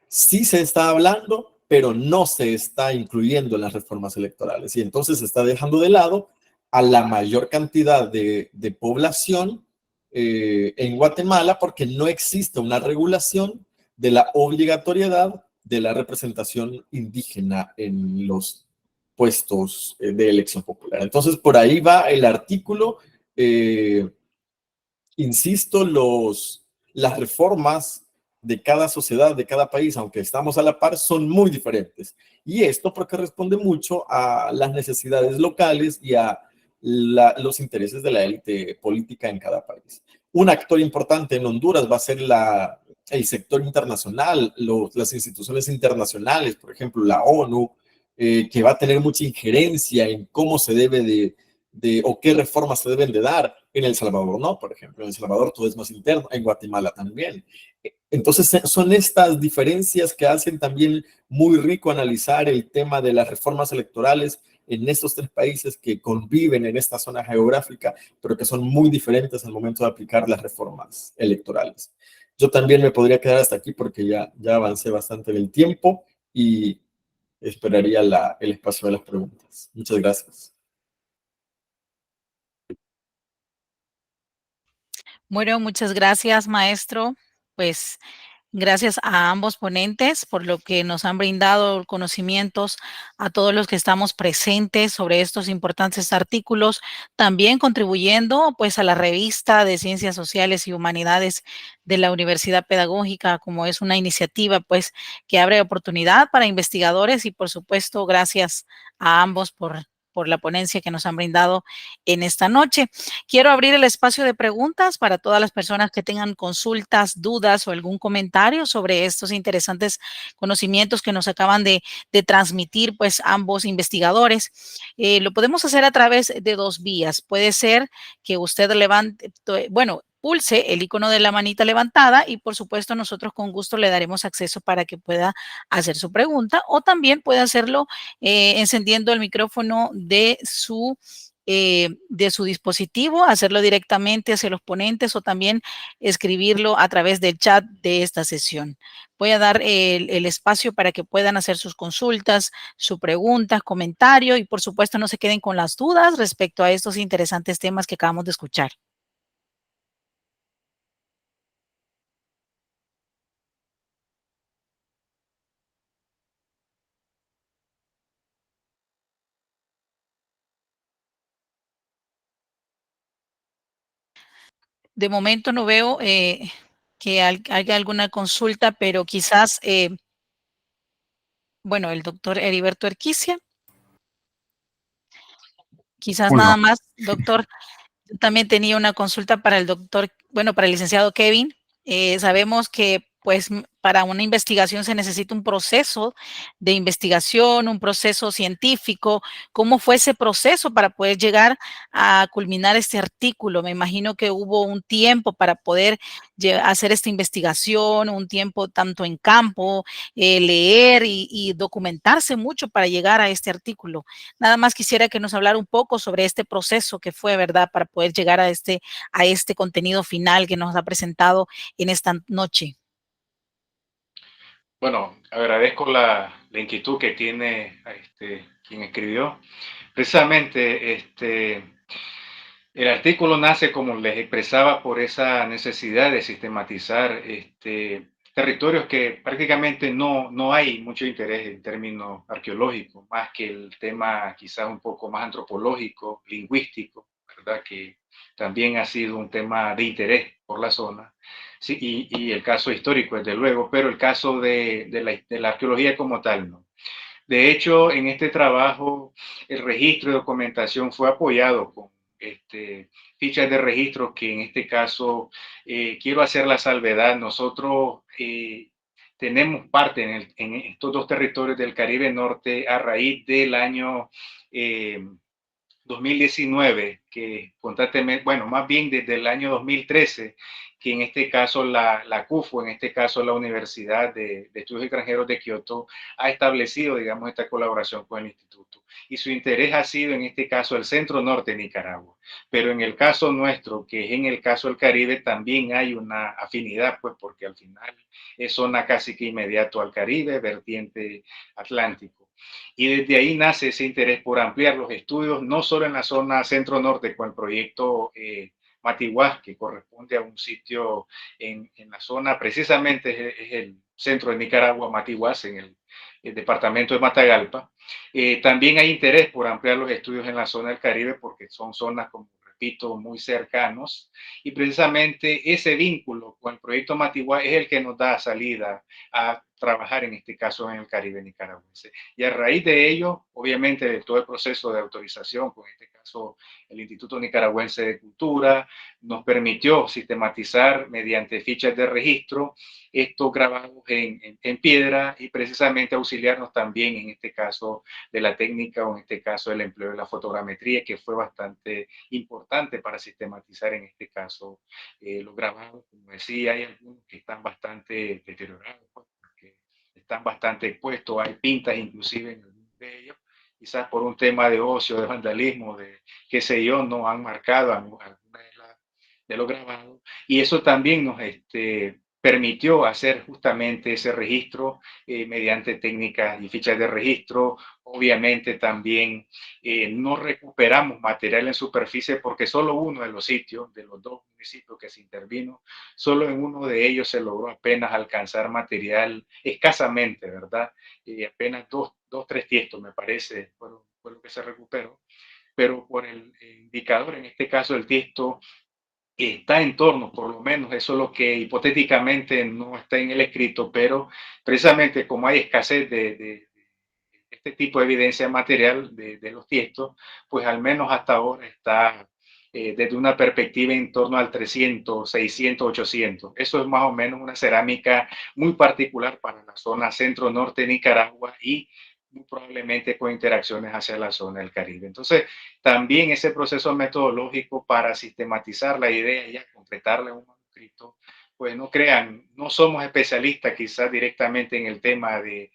sí se está hablando, pero no se está incluyendo en las reformas electorales. Y entonces se está dejando de lado a la mayor cantidad de población en Guatemala porque no existe una regulación de la obligatoriedad de la representación indígena en los puestos de elección popular. Entonces, por ahí va el artículo. Insisto, las reformas de cada sociedad, de cada país, aunque estamos a la par, son muy diferentes. Y esto porque responde mucho a las necesidades locales y a los intereses de la élite política en cada país. Un actor importante en Honduras va a ser el sector internacional, las instituciones internacionales, por ejemplo, la ONU, que va a tener mucha injerencia en cómo se debe o qué reformas se deben de dar. En El Salvador no, por ejemplo. En El Salvador todo es más interno, en Guatemala también. Entonces son estas diferencias que hacen también muy rico analizar el tema de las reformas electorales en estos tres países que conviven en esta zona geográfica, pero que son muy diferentes al momento de aplicar las reformas electorales. Yo también me podría quedar hasta aquí porque ya avancé bastante en el tiempo y esperaría el espacio de las preguntas. Muchas gracias. Bueno, muchas gracias, maestro. Pues gracias a ambos ponentes por lo que nos han brindado conocimientos a todos los que estamos presentes sobre estos importantes artículos, también contribuyendo pues a la revista de Ciencias Sociales y Humanidades de la Universidad Pedagógica, como es una iniciativa pues que abre oportunidad para investigadores y por supuesto gracias a ambos por la ponencia que nos han brindado en esta noche. Quiero abrir el espacio de preguntas para todas las personas que tengan consultas, dudas o algún comentario sobre estos interesantes conocimientos que nos acaban de transmitir pues ambos investigadores. Lo podemos hacer a través de dos vías. Puede ser que usted levante, bueno, pulse el icono de la manita levantada y por supuesto nosotros con gusto le daremos acceso para que pueda hacer su pregunta o también puede hacerlo encendiendo el micrófono de su dispositivo, hacerlo directamente hacia los ponentes o también escribirlo a través del chat de esta sesión. Voy a dar el espacio para que puedan hacer sus consultas, sus preguntas, comentarios y por supuesto no se queden con las dudas respecto a estos interesantes temas que acabamos de escuchar. De momento no veo que haya alguna consulta, pero quizás, bueno, el doctor Heriberto Erquicia. Quizás Hola. nada más, doctor. Yo también tenía una consulta para el doctor, bueno, para el licenciado Kevin. Sabemos que, pues, para una investigación se necesita un proceso de investigación, un proceso científico. ¿Cómo fue ese proceso para poder llegar a culminar este artículo? Me imagino que hubo un tiempo para poder hacer esta investigación, un tiempo tanto en campo, leer y documentarse mucho para llegar a este artículo. Nada más quisiera que nos hablara un poco sobre este proceso que fue, ¿verdad?, para poder llegar a este contenido final que nos ha presentado en esta noche. Bueno, agradezco la inquietud que tiene quien escribió. Precisamente, el artículo nace, como les expresaba, por esa necesidad de sistematizar territorios que prácticamente no hay mucho interés en términos arqueológicos, más que el tema quizás un poco más antropológico, lingüístico, ¿verdad? Que también ha sido un tema de interés por la zona. Sí, y el caso histórico, desde luego, pero el caso de la arqueología como tal, no. De hecho, en este trabajo, el registro de documentación fue apoyado con fichas de registro que en este caso, quiero hacer la salvedad, nosotros tenemos parte en estos dos territorios del Caribe Norte a raíz del año 2019, que constantemente, bueno, más bien desde el año 2013, que en este caso la CUFO, en este caso la Universidad de Estudios Extranjeros de Kioto, ha establecido, digamos, esta colaboración con el instituto. Y su interés ha sido, en este caso, el centro norte de Nicaragua. Pero en el caso nuestro, que es en el caso del Caribe, también hay una afinidad, pues, porque al final es zona casi que inmediato al Caribe, vertiente atlántico. Y desde ahí nace ese interés por ampliar los estudios, no solo en la zona centro-norte con el proyecto Matiguás, que corresponde a un sitio en la zona, precisamente es el centro de Nicaragua, Matiguás, en el departamento de Matagalpa. También hay interés por ampliar los estudios en la zona del Caribe porque son zonas, como repito, muy cercanos, y precisamente ese vínculo con el proyecto Matiguá es el que nos da salida a trabajar en este caso en el Caribe nicaragüense. Y a raíz de ello, obviamente, de todo el proceso de autorización, con este caso el Instituto Nicaragüense de Cultura, nos permitió sistematizar mediante fichas de registro estos grabados en piedra y precisamente auxiliarnos también en este caso de la técnica o en este caso del empleo de la fotogrametría, que fue bastante importante para sistematizar en este caso los grabados. Como decía, hay algunos que están bastante deteriorados, pues, porque están bastante expuestos, hay pintas inclusive en algunos de ellos, quizás por un tema de ocio, de vandalismo, de qué sé yo, no han marcado alguna de los grabados. Y eso también nos permitió hacer justamente ese registro mediante técnicas y fichas de registro. Obviamente también no recuperamos material en superficie porque solo uno de los sitios, de los dos municipios que se intervino, solo en uno de ellos se logró apenas alcanzar material escasamente, ¿verdad? Apenas tres tiestos, me parece, fue lo que se recuperó. Pero por el indicador, en este caso el tiesto, está en torno, por lo menos eso es lo que hipotéticamente no está en el escrito, pero precisamente como hay escasez de este tipo de evidencia material de los tiestos, pues al menos hasta ahora está desde una perspectiva en torno al 300, 600, 800. Eso es más o menos una cerámica muy particular para la zona centro-norte de Nicaragua y muy probablemente con interacciones hacia la zona del Caribe. Entonces, también ese proceso metodológico para sistematizar la idea y completarla en un manuscrito, pues no crean, no somos especialistas quizás directamente en el tema de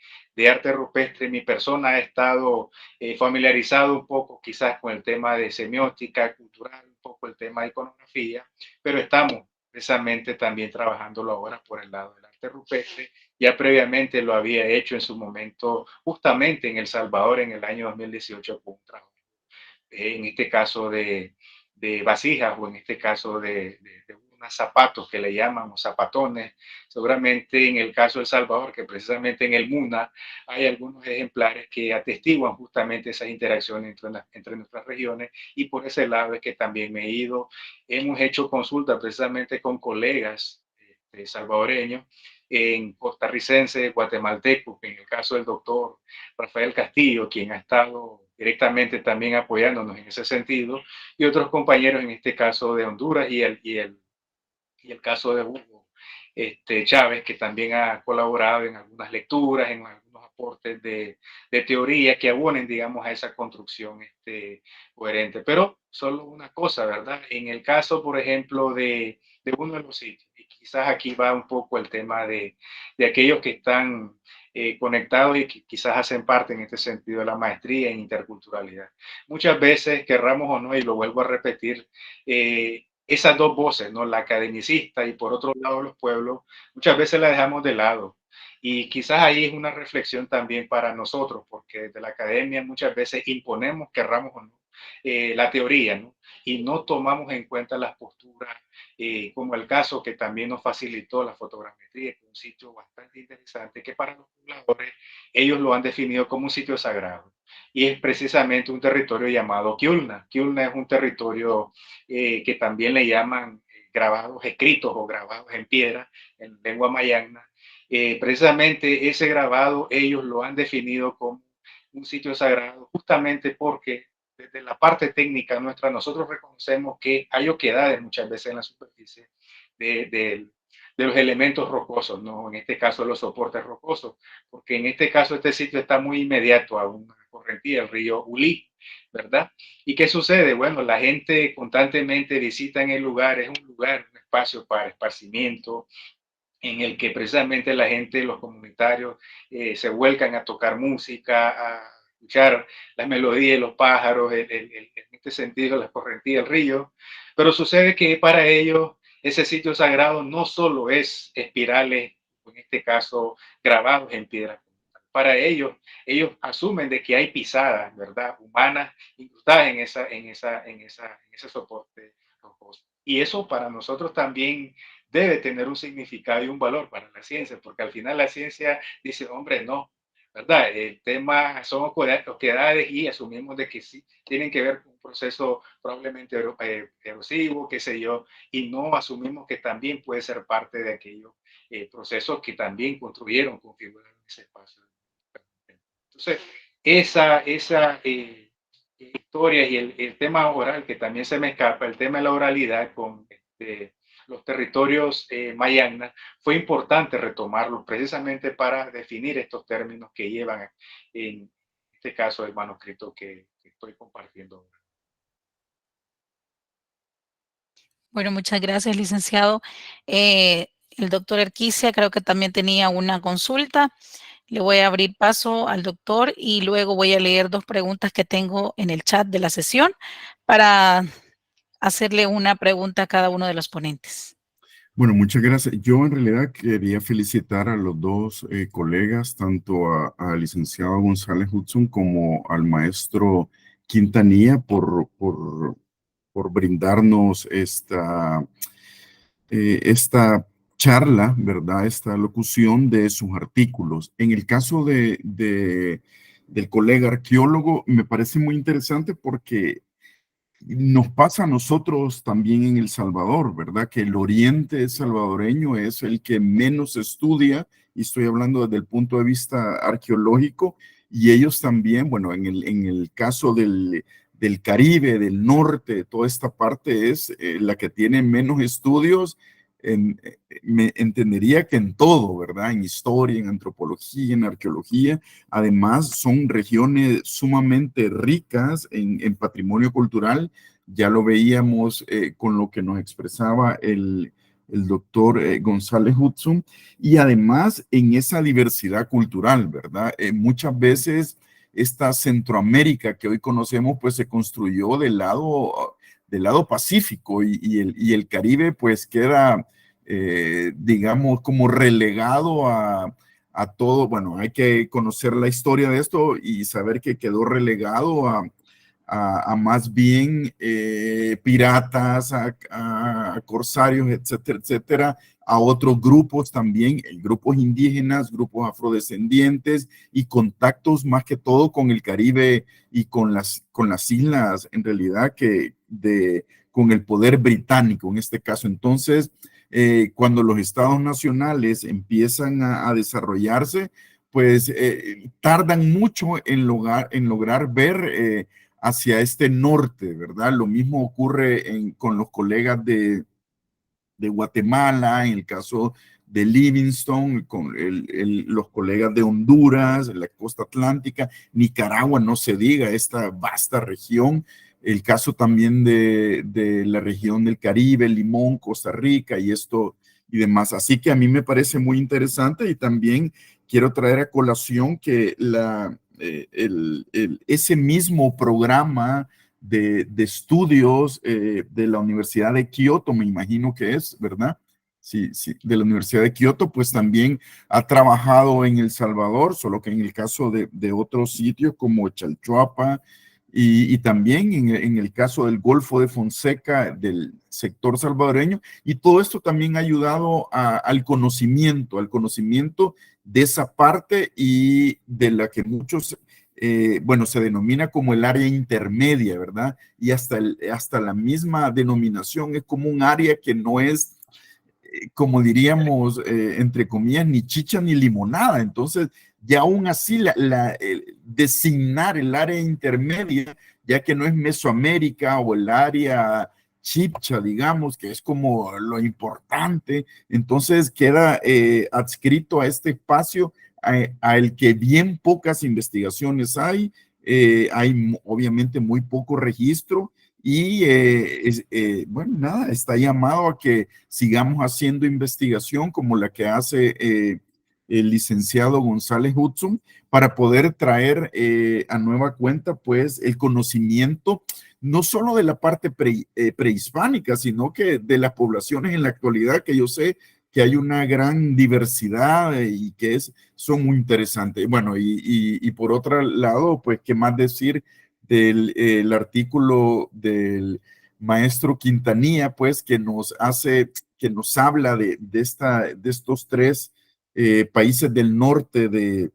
arte rupestre. Mi persona ha estado familiarizado un poco quizás con el tema de semiótica cultural, un poco el tema de iconografía, pero estamos precisamente también trabajándolo ahora por el lado del arte rupestre. Ya previamente lo había hecho en su momento justamente en El Salvador en el año 2018 con un trabajo, en este caso de vasijas o en este caso de unos zapatos que le llaman o zapatones. Seguramente en el caso de El Salvador, que precisamente en el MUNA hay algunos ejemplares que atestiguan justamente esas interacciones entre nuestras regiones, y por ese lado es que también me he ido. Hemos hecho consultas precisamente con colegas salvadoreños, en costarricense, guatemalteco, en el caso del doctor Rafael Castillo, quien ha estado directamente también apoyándonos en ese sentido, y otros compañeros, en este caso de Honduras y el caso de Hugo, Chávez, que también ha colaborado en algunas lecturas, en algunos aportes de teoría que abonen, digamos, a esa construcción coherente. Pero solo una cosa, ¿verdad? En el caso, por ejemplo, de uno de los sitios, y quizás aquí va un poco el tema de aquellos que están conectados y que quizás hacen parte en este sentido de la maestría en interculturalidad. Muchas veces, querramos o no, y lo vuelvo a repetir, esas dos voces, ¿no? La academicista y por otro lado los pueblos, muchas veces la dejamos de lado. Y quizás ahí es una reflexión también para nosotros, porque desde la academia muchas veces imponemos, querramos o no, la teoría, ¿no? Y no tomamos en cuenta las posturas, como el caso que también nos facilitó la fotogrametría, que es un sitio bastante interesante, que para los pobladores ellos lo han definido como un sitio sagrado. Y es precisamente un territorio llamado Kiulna. Kiulna es un territorio que también le llaman grabados escritos o grabados en piedra, en lengua mayagna. Precisamente ese grabado ellos lo han definido como un sitio sagrado justamente porque desde la parte técnica nuestra nosotros reconocemos que hay oquedades muchas veces en la superficie de los elementos rocosos, ¿no? En este caso los soportes rocosos, porque en este caso este sitio está muy inmediato a una correntía, el río Ulí, ¿verdad? ¿Y qué sucede? Bueno, la gente constantemente visita en el lugar, es un lugar, un espacio para esparcimiento, en el que precisamente la gente, los comunitarios, se vuelcan a tocar música, a escuchar las melodías de los pájaros, en este sentido, las correntías del río. Pero sucede que para ellos ese sitio sagrado no solo es espirales, en este caso grabados en piedra. Para ellos asumen de que hay pisadas, ¿verdad? Humanas incrustadas en ese soporte rocoso. Y eso para nosotros también debe tener un significado y un valor para la ciencia, porque al final la ciencia dice, hombre, no, ¿verdad? El tema son oquedades y asumimos de que sí, tienen que ver con un proceso probablemente erosivo, qué sé yo, y no asumimos que también puede ser parte de aquellos procesos que también construyeron, configuraron ese espacio. Entonces, esa historia y el tema oral, que también se me escapa, el tema de la oralidad con los territorios mayagna, fue importante retomarlo precisamente para definir estos términos que llevan en este caso el manuscrito que estoy compartiendo ahora. Bueno, muchas gracias, licenciado. El doctor Erquicia creo que también tenía una consulta. Le voy a abrir paso al doctor y luego voy a leer dos preguntas que tengo en el chat de la sesión para hacerle una pregunta a cada uno de los ponentes. Bueno, muchas gracias. Yo en realidad quería felicitar a los dos colegas, tanto al licenciado González Hudson como al maestro Quintanilla por brindarnos esta charla, ¿verdad? Esta locución de sus artículos. En el caso del colega arqueólogo, me parece muy interesante porque nos pasa a nosotros también en El Salvador, ¿verdad? Que el oriente salvadoreño es el que menos estudia, y estoy hablando desde el punto de vista arqueológico, y ellos también, bueno, en el caso del Caribe, del norte, toda esta parte es la que tiene menos estudios, me entendería que en todo, ¿verdad? En historia, en antropología, en arqueología. Además, son regiones sumamente ricas en patrimonio cultural. Ya lo veíamos con lo que nos expresaba el doctor González Hudson. Y además, en esa diversidad cultural, ¿verdad? Muchas veces esta Centroamérica que hoy conocemos, pues se construyó del lado Pacífico y el Caribe, pues queda, digamos, como relegado a todo. Bueno, hay que conocer la historia de esto y saber que quedó relegado a más bien piratas, a corsarios, etcétera, etcétera, a otros grupos también, grupos indígenas, grupos afrodescendientes y contactos más que todo con el Caribe y con las islas, en realidad, con el poder británico en este caso. Entonces, cuando los estados nacionales empiezan a desarrollarse, pues tardan mucho en lograr ver hacia este norte, ¿verdad? Lo mismo ocurre con los colegas de Guatemala, en el caso de Livingston, con los colegas de Honduras, la costa atlántica, Nicaragua, no se diga, esta vasta región, el caso también de la región del Caribe, Limón, Costa Rica y esto y demás. Así que a mí me parece muy interesante y también quiero traer a colación que ese mismo programa de estudios de la Universidad de Kioto, me imagino que es, ¿verdad? Sí, sí, de la Universidad de Kioto, pues también ha trabajado en El Salvador, solo que en el caso de otros sitios como Chalchuapa y también en el caso del Golfo de Fonseca, del sector salvadoreño, y todo esto también ha ayudado al conocimiento de esa parte y de la que muchos bueno, se denomina como el área intermedia, ¿verdad? Y hasta la misma denominación es como un área que no es, como diríamos, entre comillas, ni chicha ni limonada. Entonces, ya aún así, designar el área intermedia, ya que no es Mesoamérica o el área chipcha, digamos, que es como lo importante, entonces queda adscrito a este espacio al que bien pocas investigaciones hay obviamente muy poco registro y bueno, nada, está llamado a que sigamos haciendo investigación como la que hace el licenciado González Hudson para poder traer a nueva cuenta pues el conocimiento no solo de la parte prehispánica, sino que de las poblaciones en la actualidad, que yo sé que hay una gran diversidad y que son muy interesantes. Bueno, y por otro lado, pues, ¿qué más decir del el artículo del maestro Quintanilla, pues, que nos habla de estos tres países del norte de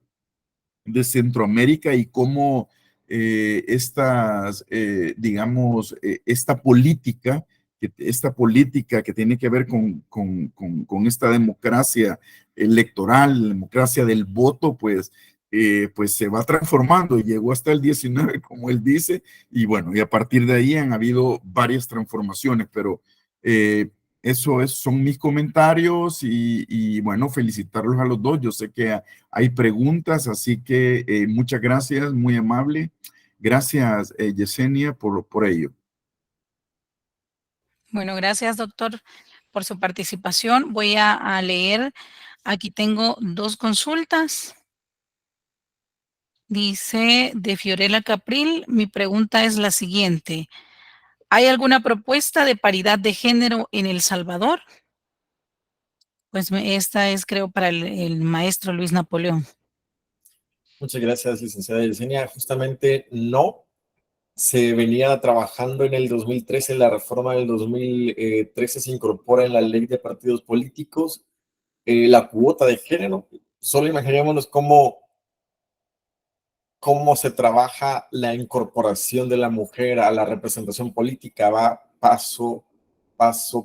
Centroamérica y cómo digamos, esta política que tiene que ver con esta democracia electoral, la democracia del voto, pues se va transformando. Llegó hasta el 19, como él dice, y bueno, y a partir de ahí han habido varias transformaciones, pero son mis comentarios y bueno, felicitarlos a los dos. Yo sé que hay preguntas, así que muchas gracias, muy amable. Gracias, Yesenia, por ello. Bueno, gracias, doctor, por su participación. Voy a leer, aquí tengo 2 consultas. Dice de Fiorella Capril, mi pregunta es la siguiente. ¿Hay alguna propuesta de paridad de género en El Salvador? Pues esta es, creo, para el maestro Luis Napoleón. Muchas gracias, licenciada Yesenia. Justamente no. Se venía trabajando en el 2013, la reforma del 2013 se incorpora en la ley de partidos políticos la cuota de género. Solo imaginémonos cómo se trabaja la incorporación de la mujer a la representación política. Va paso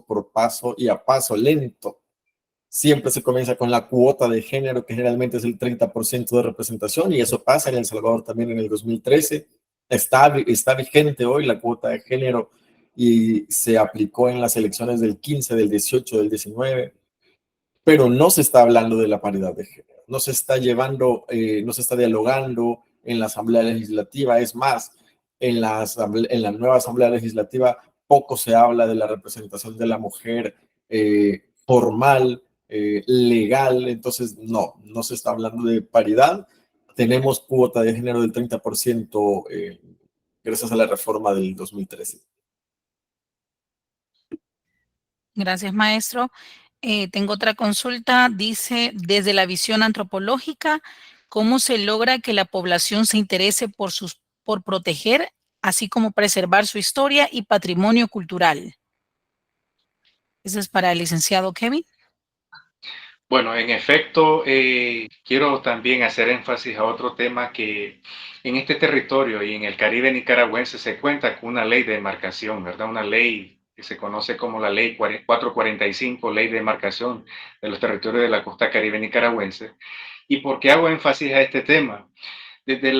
por paso y a paso lento. Siempre se comienza con la cuota de género, que generalmente es el 30% de representación, y eso pasa en El Salvador también en el 2013. Está vigente hoy la cuota de género y se aplicó en las elecciones del 15, del 18, del 19, pero no se está hablando de la paridad de género, no se está llevando, no se está dialogando en la Asamblea Legislativa. Es más, en la nueva Asamblea Legislativa poco se habla de la representación de la mujer formal, legal. Entonces no se está hablando de paridad. Tenemos cuota de género del 30% gracias a la reforma del 2013. Gracias, maestro. Tengo otra consulta. Dice, desde la visión antropológica, ¿cómo se logra que la población se interese por proteger, así como preservar su historia y patrimonio cultural? Eso es para el licenciado Kevin. Bueno, en efecto, quiero también hacer énfasis a otro tema que en este territorio y en el Caribe nicaragüense se cuenta con una ley de demarcación, ¿verdad? Una ley que se conoce como la ley 445, ley de demarcación de los territorios de la costa Caribe nicaragüense. ¿Y por qué hago énfasis a este tema? Desde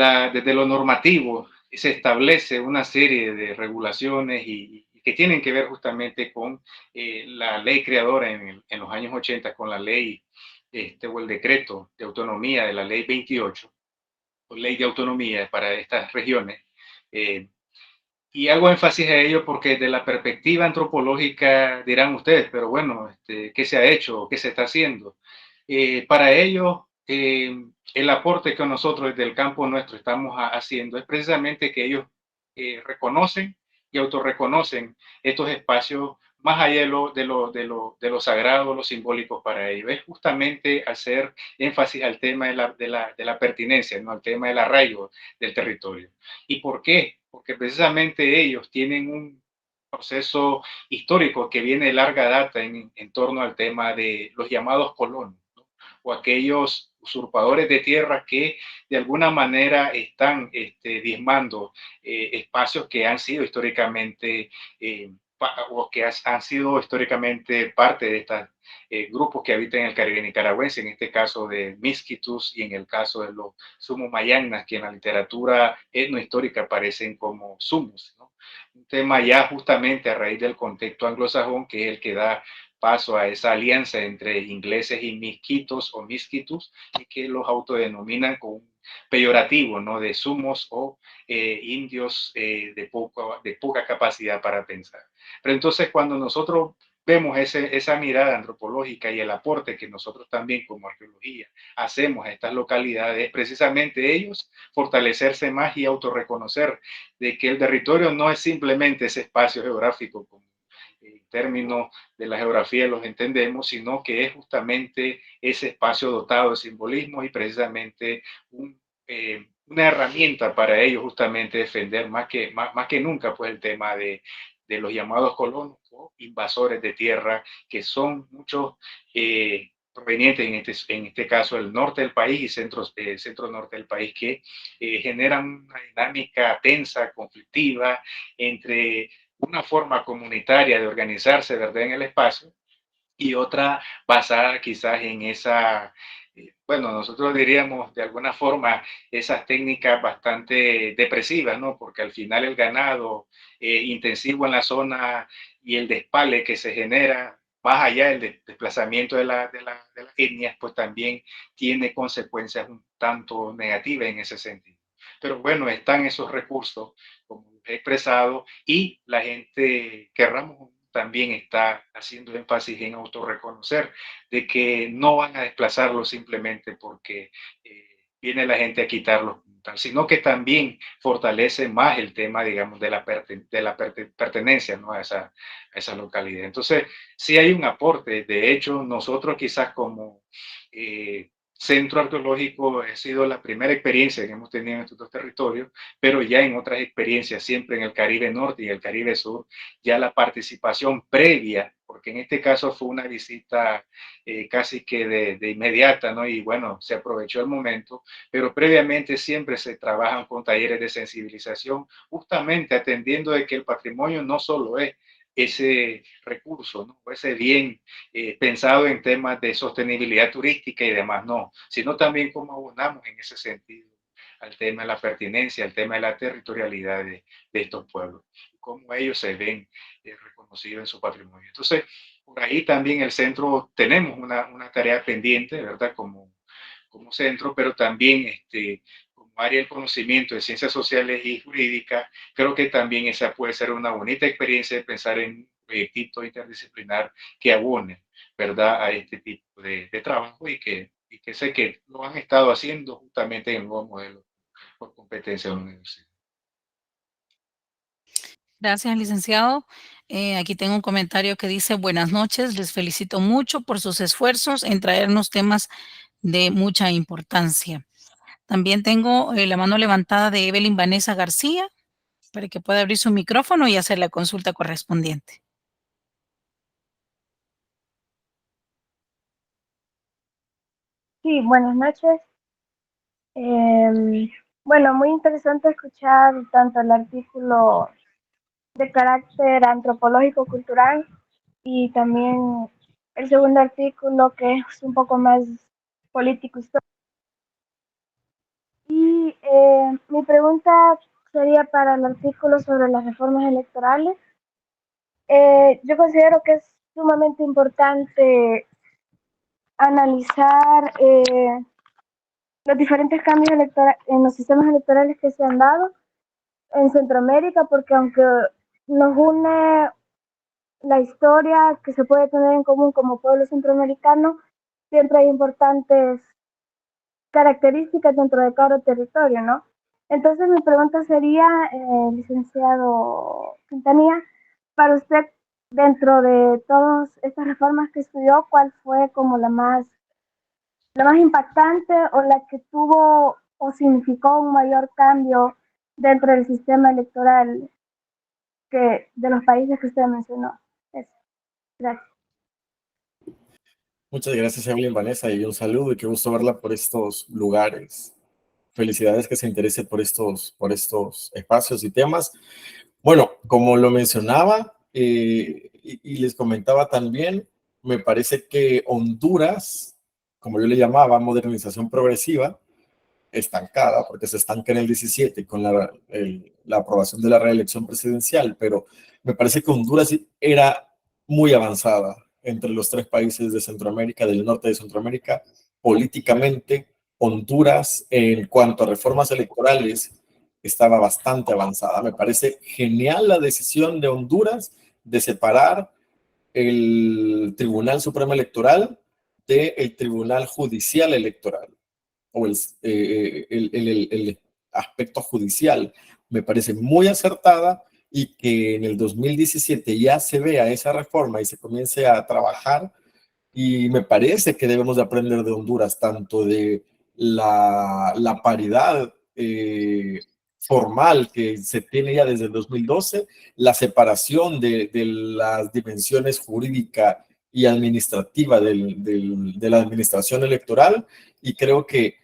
lo normativo se establece una serie de regulaciones y que tienen que ver justamente con la ley creadora en los años 80, con la ley o el decreto de autonomía de la ley 28, o ley de autonomía para estas regiones. Y hago énfasis a ello porque desde la perspectiva antropológica dirán ustedes, pero bueno, ¿qué se ha hecho? ¿Qué se está haciendo? Para ellos, el aporte que nosotros desde el campo nuestro estamos haciendo es precisamente que ellos reconocen y autorreconocen estos espacios más allá de lo sagrado, lo simbólico para ellos. Es justamente hacer énfasis al tema de la pertinencia, ¿no? Al tema del arraigo del territorio. ¿Y por qué? Porque precisamente ellos tienen un proceso histórico que viene de larga data en torno al tema de los llamados colonos, ¿no? O aquellos usurpadores de tierra que de alguna manera están diezmando espacios que han sido históricamente o que han sido históricamente parte de estos grupos que habitan en el Caribe nicaragüense, en este caso de Miskitus y en el caso de los Sumo-Mayangnas, que en la literatura etnohistórica aparecen como Sumus, ¿no? Un tema ya justamente a raíz del contexto anglosajón, que es el que da paso a esa alianza entre ingleses y misquitos o misquitus, y que los autodenominan con un peyorativo, ¿no? De sumos o indios de poca capacidad para pensar. Pero entonces cuando nosotros vemos esa mirada antropológica y el aporte que nosotros también como arqueología hacemos a estas localidades, es precisamente ellos fortalecerse más y autorreconocer de que el territorio no es simplemente ese espacio geográfico como en términos de la geografía los entendemos, sino que es justamente ese espacio dotado de simbolismo y precisamente una herramienta para ellos justamente defender más que nunca pues el tema de los llamados colonos o invasores de tierra, que son muchos provenientes en este caso del norte del país y centro norte del país, que generan una dinámica tensa, conflictiva, entre una forma comunitaria de organizarse, ¿verdad?, en el espacio, y otra basada quizás en esa, bueno, nosotros diríamos de alguna forma esas técnicas bastante depresivas, ¿no? Porque al final el ganado intensivo en la zona y el despale que se genera, más allá del desplazamiento de las etnias, pues también tiene consecuencias un tanto negativas en ese sentido. Pero bueno, están esos recursos, como he expresado, y la gente, querramos, también está haciendo énfasis en autorreconocer de que no van a desplazarlos simplemente porque viene la gente a quitarlos, sino que también fortalece más el tema, digamos, de la pertenencia, ¿no?, a esa localidad. Entonces, sí hay un aporte. De hecho, nosotros quizás como centro arqueológico ha sido la primera experiencia que hemos tenido en estos dos territorios, pero ya en otras experiencias, siempre en el Caribe Norte y el Caribe Sur, ya la participación previa, porque en este caso fue una visita casi que de inmediata, ¿no? Y bueno, se aprovechó el momento, pero previamente siempre se trabajan con talleres de sensibilización, justamente atendiendo de que el patrimonio no solo es ese recurso, ¿no?, ese bien pensado en temas de sostenibilidad turística y demás, no, sino también cómo abonamos en ese sentido al tema de la pertinencia, al tema de la territorialidad de estos pueblos, cómo ellos se ven reconocidos en su patrimonio. Entonces, por ahí también el centro tenemos una tarea pendiente, ¿verdad? Como centro, pero también como área del conocimiento de ciencias sociales y jurídicas, creo que también esa puede ser una bonita experiencia de pensar en un proyectito interdisciplinar que abone, ¿verdad?, a este tipo de trabajo y que sé que lo han estado haciendo justamente en el nuevo modelo por competencia de la universidad. Gracias, licenciado. Aquí tengo un comentario que dice: buenas noches, les felicito mucho por sus esfuerzos en traernos temas de mucha importancia. También tengo la mano levantada de Evelyn Vanessa García para que pueda abrir su micrófono y hacer la consulta correspondiente. Sí, buenas noches. Bueno, muy interesante escuchar tanto el artículo de carácter antropológico-cultural y también el segundo artículo que es un poco más político-histórico. Y mi pregunta sería para el artículo sobre las reformas electorales. yo considero que es sumamente importante analizar los diferentes cambios en los sistemas electorales que se han dado en Centroamérica, porque aunque nos une la historia que se puede tener en común como pueblo centroamericano, siempre hay importantes características dentro de cada territorio, ¿no? Entonces mi pregunta sería, licenciado Quintanilla, para usted, dentro de todas estas reformas que estudió, ¿cuál fue como la más impactante o la que tuvo o significó un mayor cambio dentro del sistema electoral que de los países que usted mencionó? Eso. Gracias. Muchas gracias, Evelyn, Vanessa, y un saludo y qué gusto verla por estos lugares. Felicidades que se interese por estos espacios y temas. Bueno, como lo mencionaba y les comentaba también, me parece que Honduras, como yo le llamaba, modernización progresiva, estancada, porque se estanca en el 17 con la aprobación de la reelección presidencial, pero me parece que Honduras era muy avanzada entre los tres países de Centroamérica, del norte de Centroamérica, políticamente. Honduras, en cuanto a reformas electorales, estaba bastante avanzada. Me parece genial la decisión de Honduras de separar el Tribunal Supremo Electoral del Tribunal Judicial Electoral o el aspecto judicial. Me parece muy acertada y que en el 2017 ya se vea esa reforma y se comience a trabajar. Y me parece que debemos de aprender de Honduras, tanto de la paridad formal que se tiene ya desde el 2012, la separación de las dimensiones jurídica y administrativa de la administración electoral, y creo que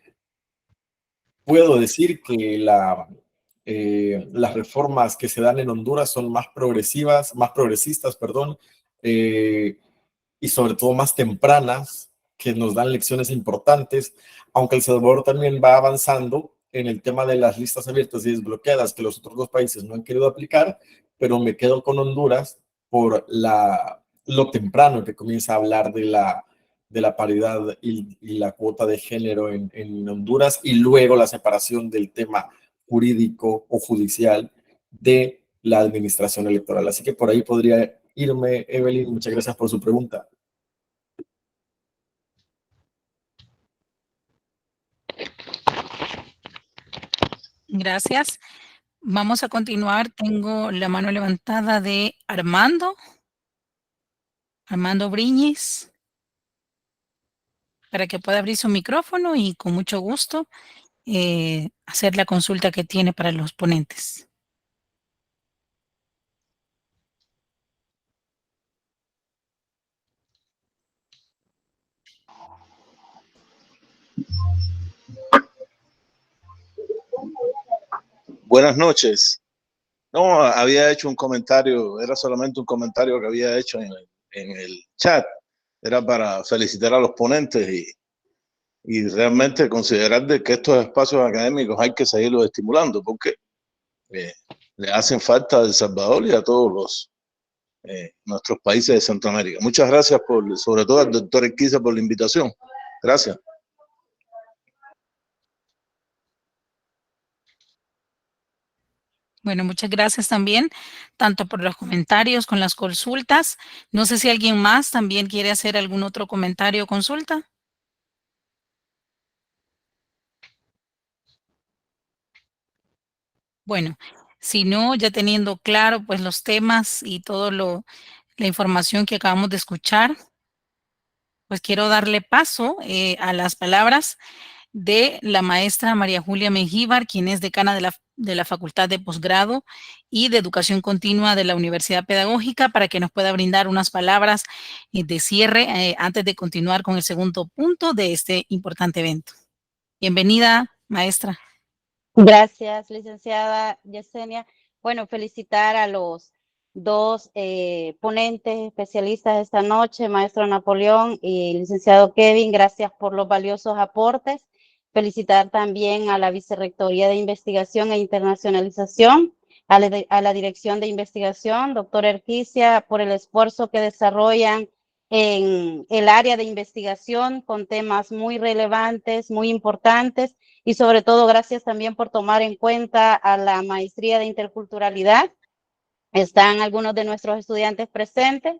puedo decir que las reformas que se dan en Honduras son más progresistas, perdón, y sobre todo más tempranas, que nos dan lecciones importantes, aunque El Salvador también va avanzando en el tema de las listas abiertas y desbloqueadas que los otros dos países no han querido aplicar, pero me quedo con Honduras por lo temprano que comienza a hablar de la paridad y la cuota de género en Honduras, y luego la separación del tema jurídico o judicial de la administración electoral. Así que por ahí podría irme, Evelyn. Muchas gracias por su pregunta. Gracias. Vamos a continuar. Tengo la mano levantada de Armando Briñez, para que pueda abrir su micrófono y con mucho gusto hacer la consulta que tiene para los ponentes. Buenas noches. No, había hecho un comentario, era solamente un comentario que había hecho en el chat. Era para felicitar a los ponentes y realmente considerar de que estos espacios académicos hay que seguirlos estimulando, porque le hacen falta a El Salvador y a todos nuestros países de Centroamérica. Muchas gracias, sobre todo al doctor Esquiza, por la invitación. Gracias. Bueno, muchas gracias también, tanto por los comentarios con las consultas. No sé si alguien más también quiere hacer algún otro comentario o consulta. Bueno, si no, ya teniendo claro pues los temas y todo la información que acabamos de escuchar, pues quiero darle paso a las palabras de la maestra María Julia Mengíbar, quien es decana de la Facultad de Posgrado y de Educación Continua de la Universidad Pedagógica, para que nos pueda brindar unas palabras de cierre antes de continuar con el segundo punto de este importante evento. Bienvenida, maestra. Gracias, licenciada Yesenia. Bueno, felicitar a los dos ponentes especialistas esta noche, maestro Napoleón y licenciado Kevin. Gracias por los valiosos aportes. Felicitar también a la Vicerrectoría de Investigación e Internacionalización a la Dirección de Investigación, doctor Erquicia, por el esfuerzo que desarrollan en el área de investigación con temas muy relevantes, muy importantes, y sobre todo gracias también por tomar en cuenta a la maestría de interculturalidad. Están algunos de nuestros estudiantes presentes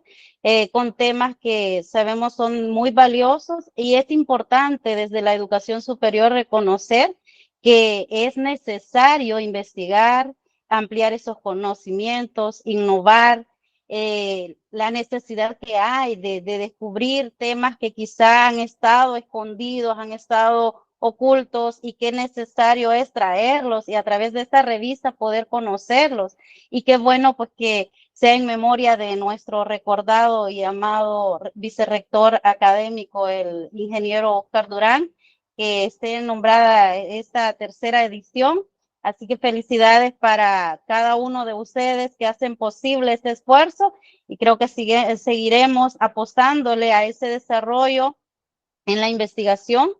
con temas que sabemos son muy valiosos, y es importante desde la educación superior reconocer que es necesario investigar, ampliar esos conocimientos, innovar, la necesidad que hay de descubrir temas que quizá han estado escondidos, han estado ocultos, y qué necesario es traerlos y a través de esta revista poder conocerlos. Y qué bueno pues que sea en memoria de nuestro recordado y amado vicerrector académico, el ingeniero Oscar Durán, que esté nombrada esta tercera edición. Así que felicidades para cada uno de ustedes que hacen posible este esfuerzo, y creo que seguiremos apostándole a ese desarrollo en la investigación,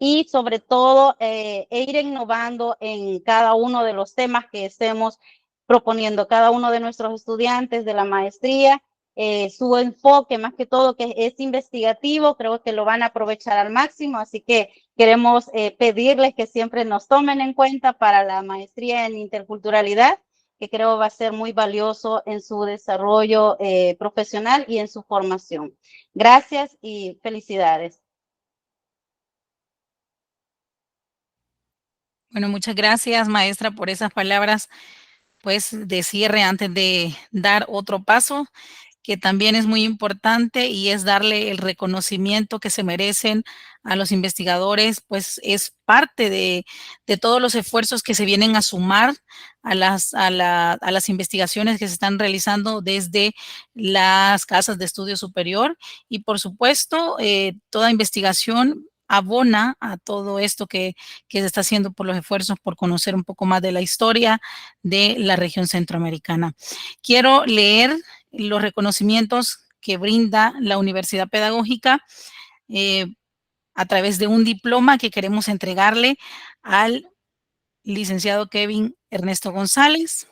y sobre todo ir innovando en cada uno de los temas que estemos proponiendo. Cada uno de nuestros estudiantes de la maestría, su enfoque más que todo que es investigativo, creo que lo van a aprovechar al máximo, así que queremos pedirles que siempre nos tomen en cuenta para la maestría en interculturalidad, que creo va a ser muy valioso en su desarrollo profesional y en su formación. Gracias y felicidades. Bueno, muchas gracias, maestra, por esas palabras, pues, de cierre antes de dar otro paso, que también es muy importante, y es darle el reconocimiento que se merecen a los investigadores, pues es parte de todos los esfuerzos que se vienen a sumar a las investigaciones que se están realizando desde las casas de estudio superior, y por supuesto, toda investigación abona a todo esto que se está haciendo por los esfuerzos por conocer un poco más de la historia de la región centroamericana. Quiero leer los reconocimientos que brinda la Universidad Pedagógica a través de un diploma que queremos entregarle al licenciado Kevin Ernesto González.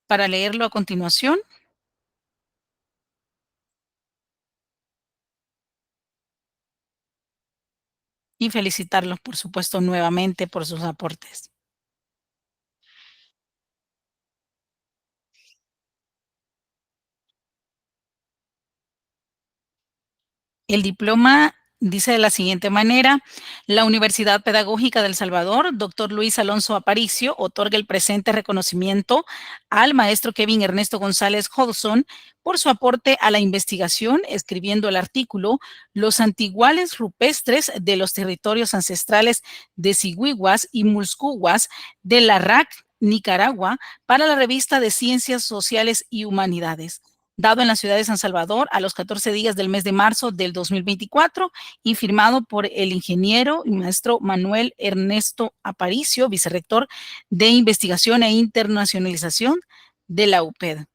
Para leerlo a continuación. Y felicitarlos, por supuesto, nuevamente por sus aportes. El diploma dice de la siguiente manera: la Universidad Pedagógica de El Salvador, doctor Luis Alonso Aparicio, otorga el presente reconocimiento al maestro Kevin Ernesto González Hodgson por su aporte a la investigación, escribiendo el artículo "Los antiguales rupestres de los territorios ancestrales de Sigüiguas y Mulscuguas de la RAC, Nicaragua", para la revista de Ciencias Sociales y Humanidades, dado en la ciudad de San Salvador a los 14 días del mes de marzo del 2024, y firmado por el ingeniero y maestro Manuel Ernesto Aparicio, vicerrector de Investigación e Internacionalización de la UPED.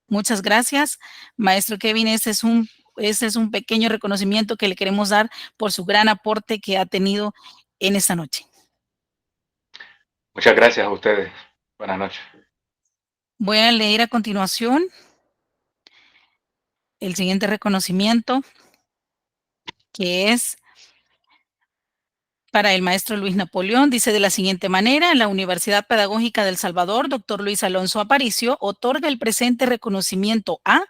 Muchas gracias, maestro Kevin. Ese es un pequeño reconocimiento que le queremos dar por su gran aporte que ha tenido en esta noche. Muchas gracias a ustedes. Buenas noches. Voy a leer a continuación el siguiente reconocimiento, que es para el maestro Luis Napoleón. Dice de la siguiente manera: la Universidad Pedagógica de El Salvador, doctor Luis Alonso Aparicio, otorga el presente reconocimiento a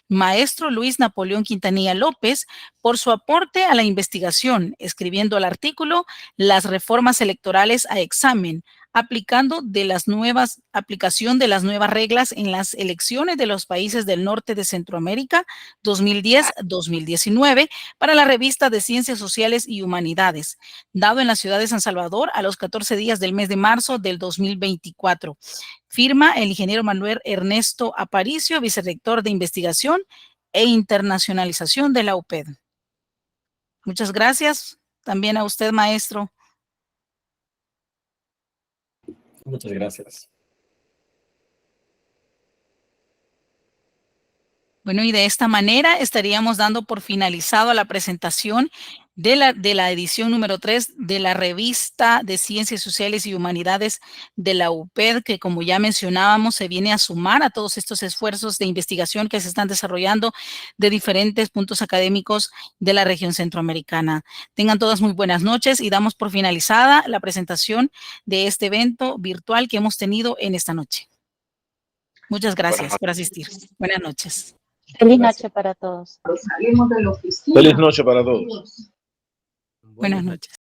maestro Luis Napoleón Quintanilla López por su aporte a la investigación, escribiendo el artículo "Las reformas electorales a examen, aplicación de las nuevas reglas en las elecciones de los países del norte de Centroamérica 2010-2019", para la revista de Ciencias Sociales y Humanidades, dado en la ciudad de San Salvador a los 14 días del mes de marzo del 2024. Firma el ingeniero Manuel Ernesto Aparicio, vicerrector de Investigación e Internacionalización de la UPED. Muchas gracias. También a usted, maestro. Muchas gracias. Bueno, y de esta manera estaríamos dando por finalizado la presentación de la edición número 3 de la revista de Ciencias Sociales y Humanidades de la UPED, que como ya mencionábamos, se viene a sumar a todos estos esfuerzos de investigación que se están desarrollando de diferentes puntos académicos de la región centroamericana. Tengan todas muy buenas noches y damos por finalizada la presentación de este evento virtual que hemos tenido en esta noche. Muchas gracias por asistir. Buenas noches. Feliz noche para todos. Feliz noche para todos. Buenas noches.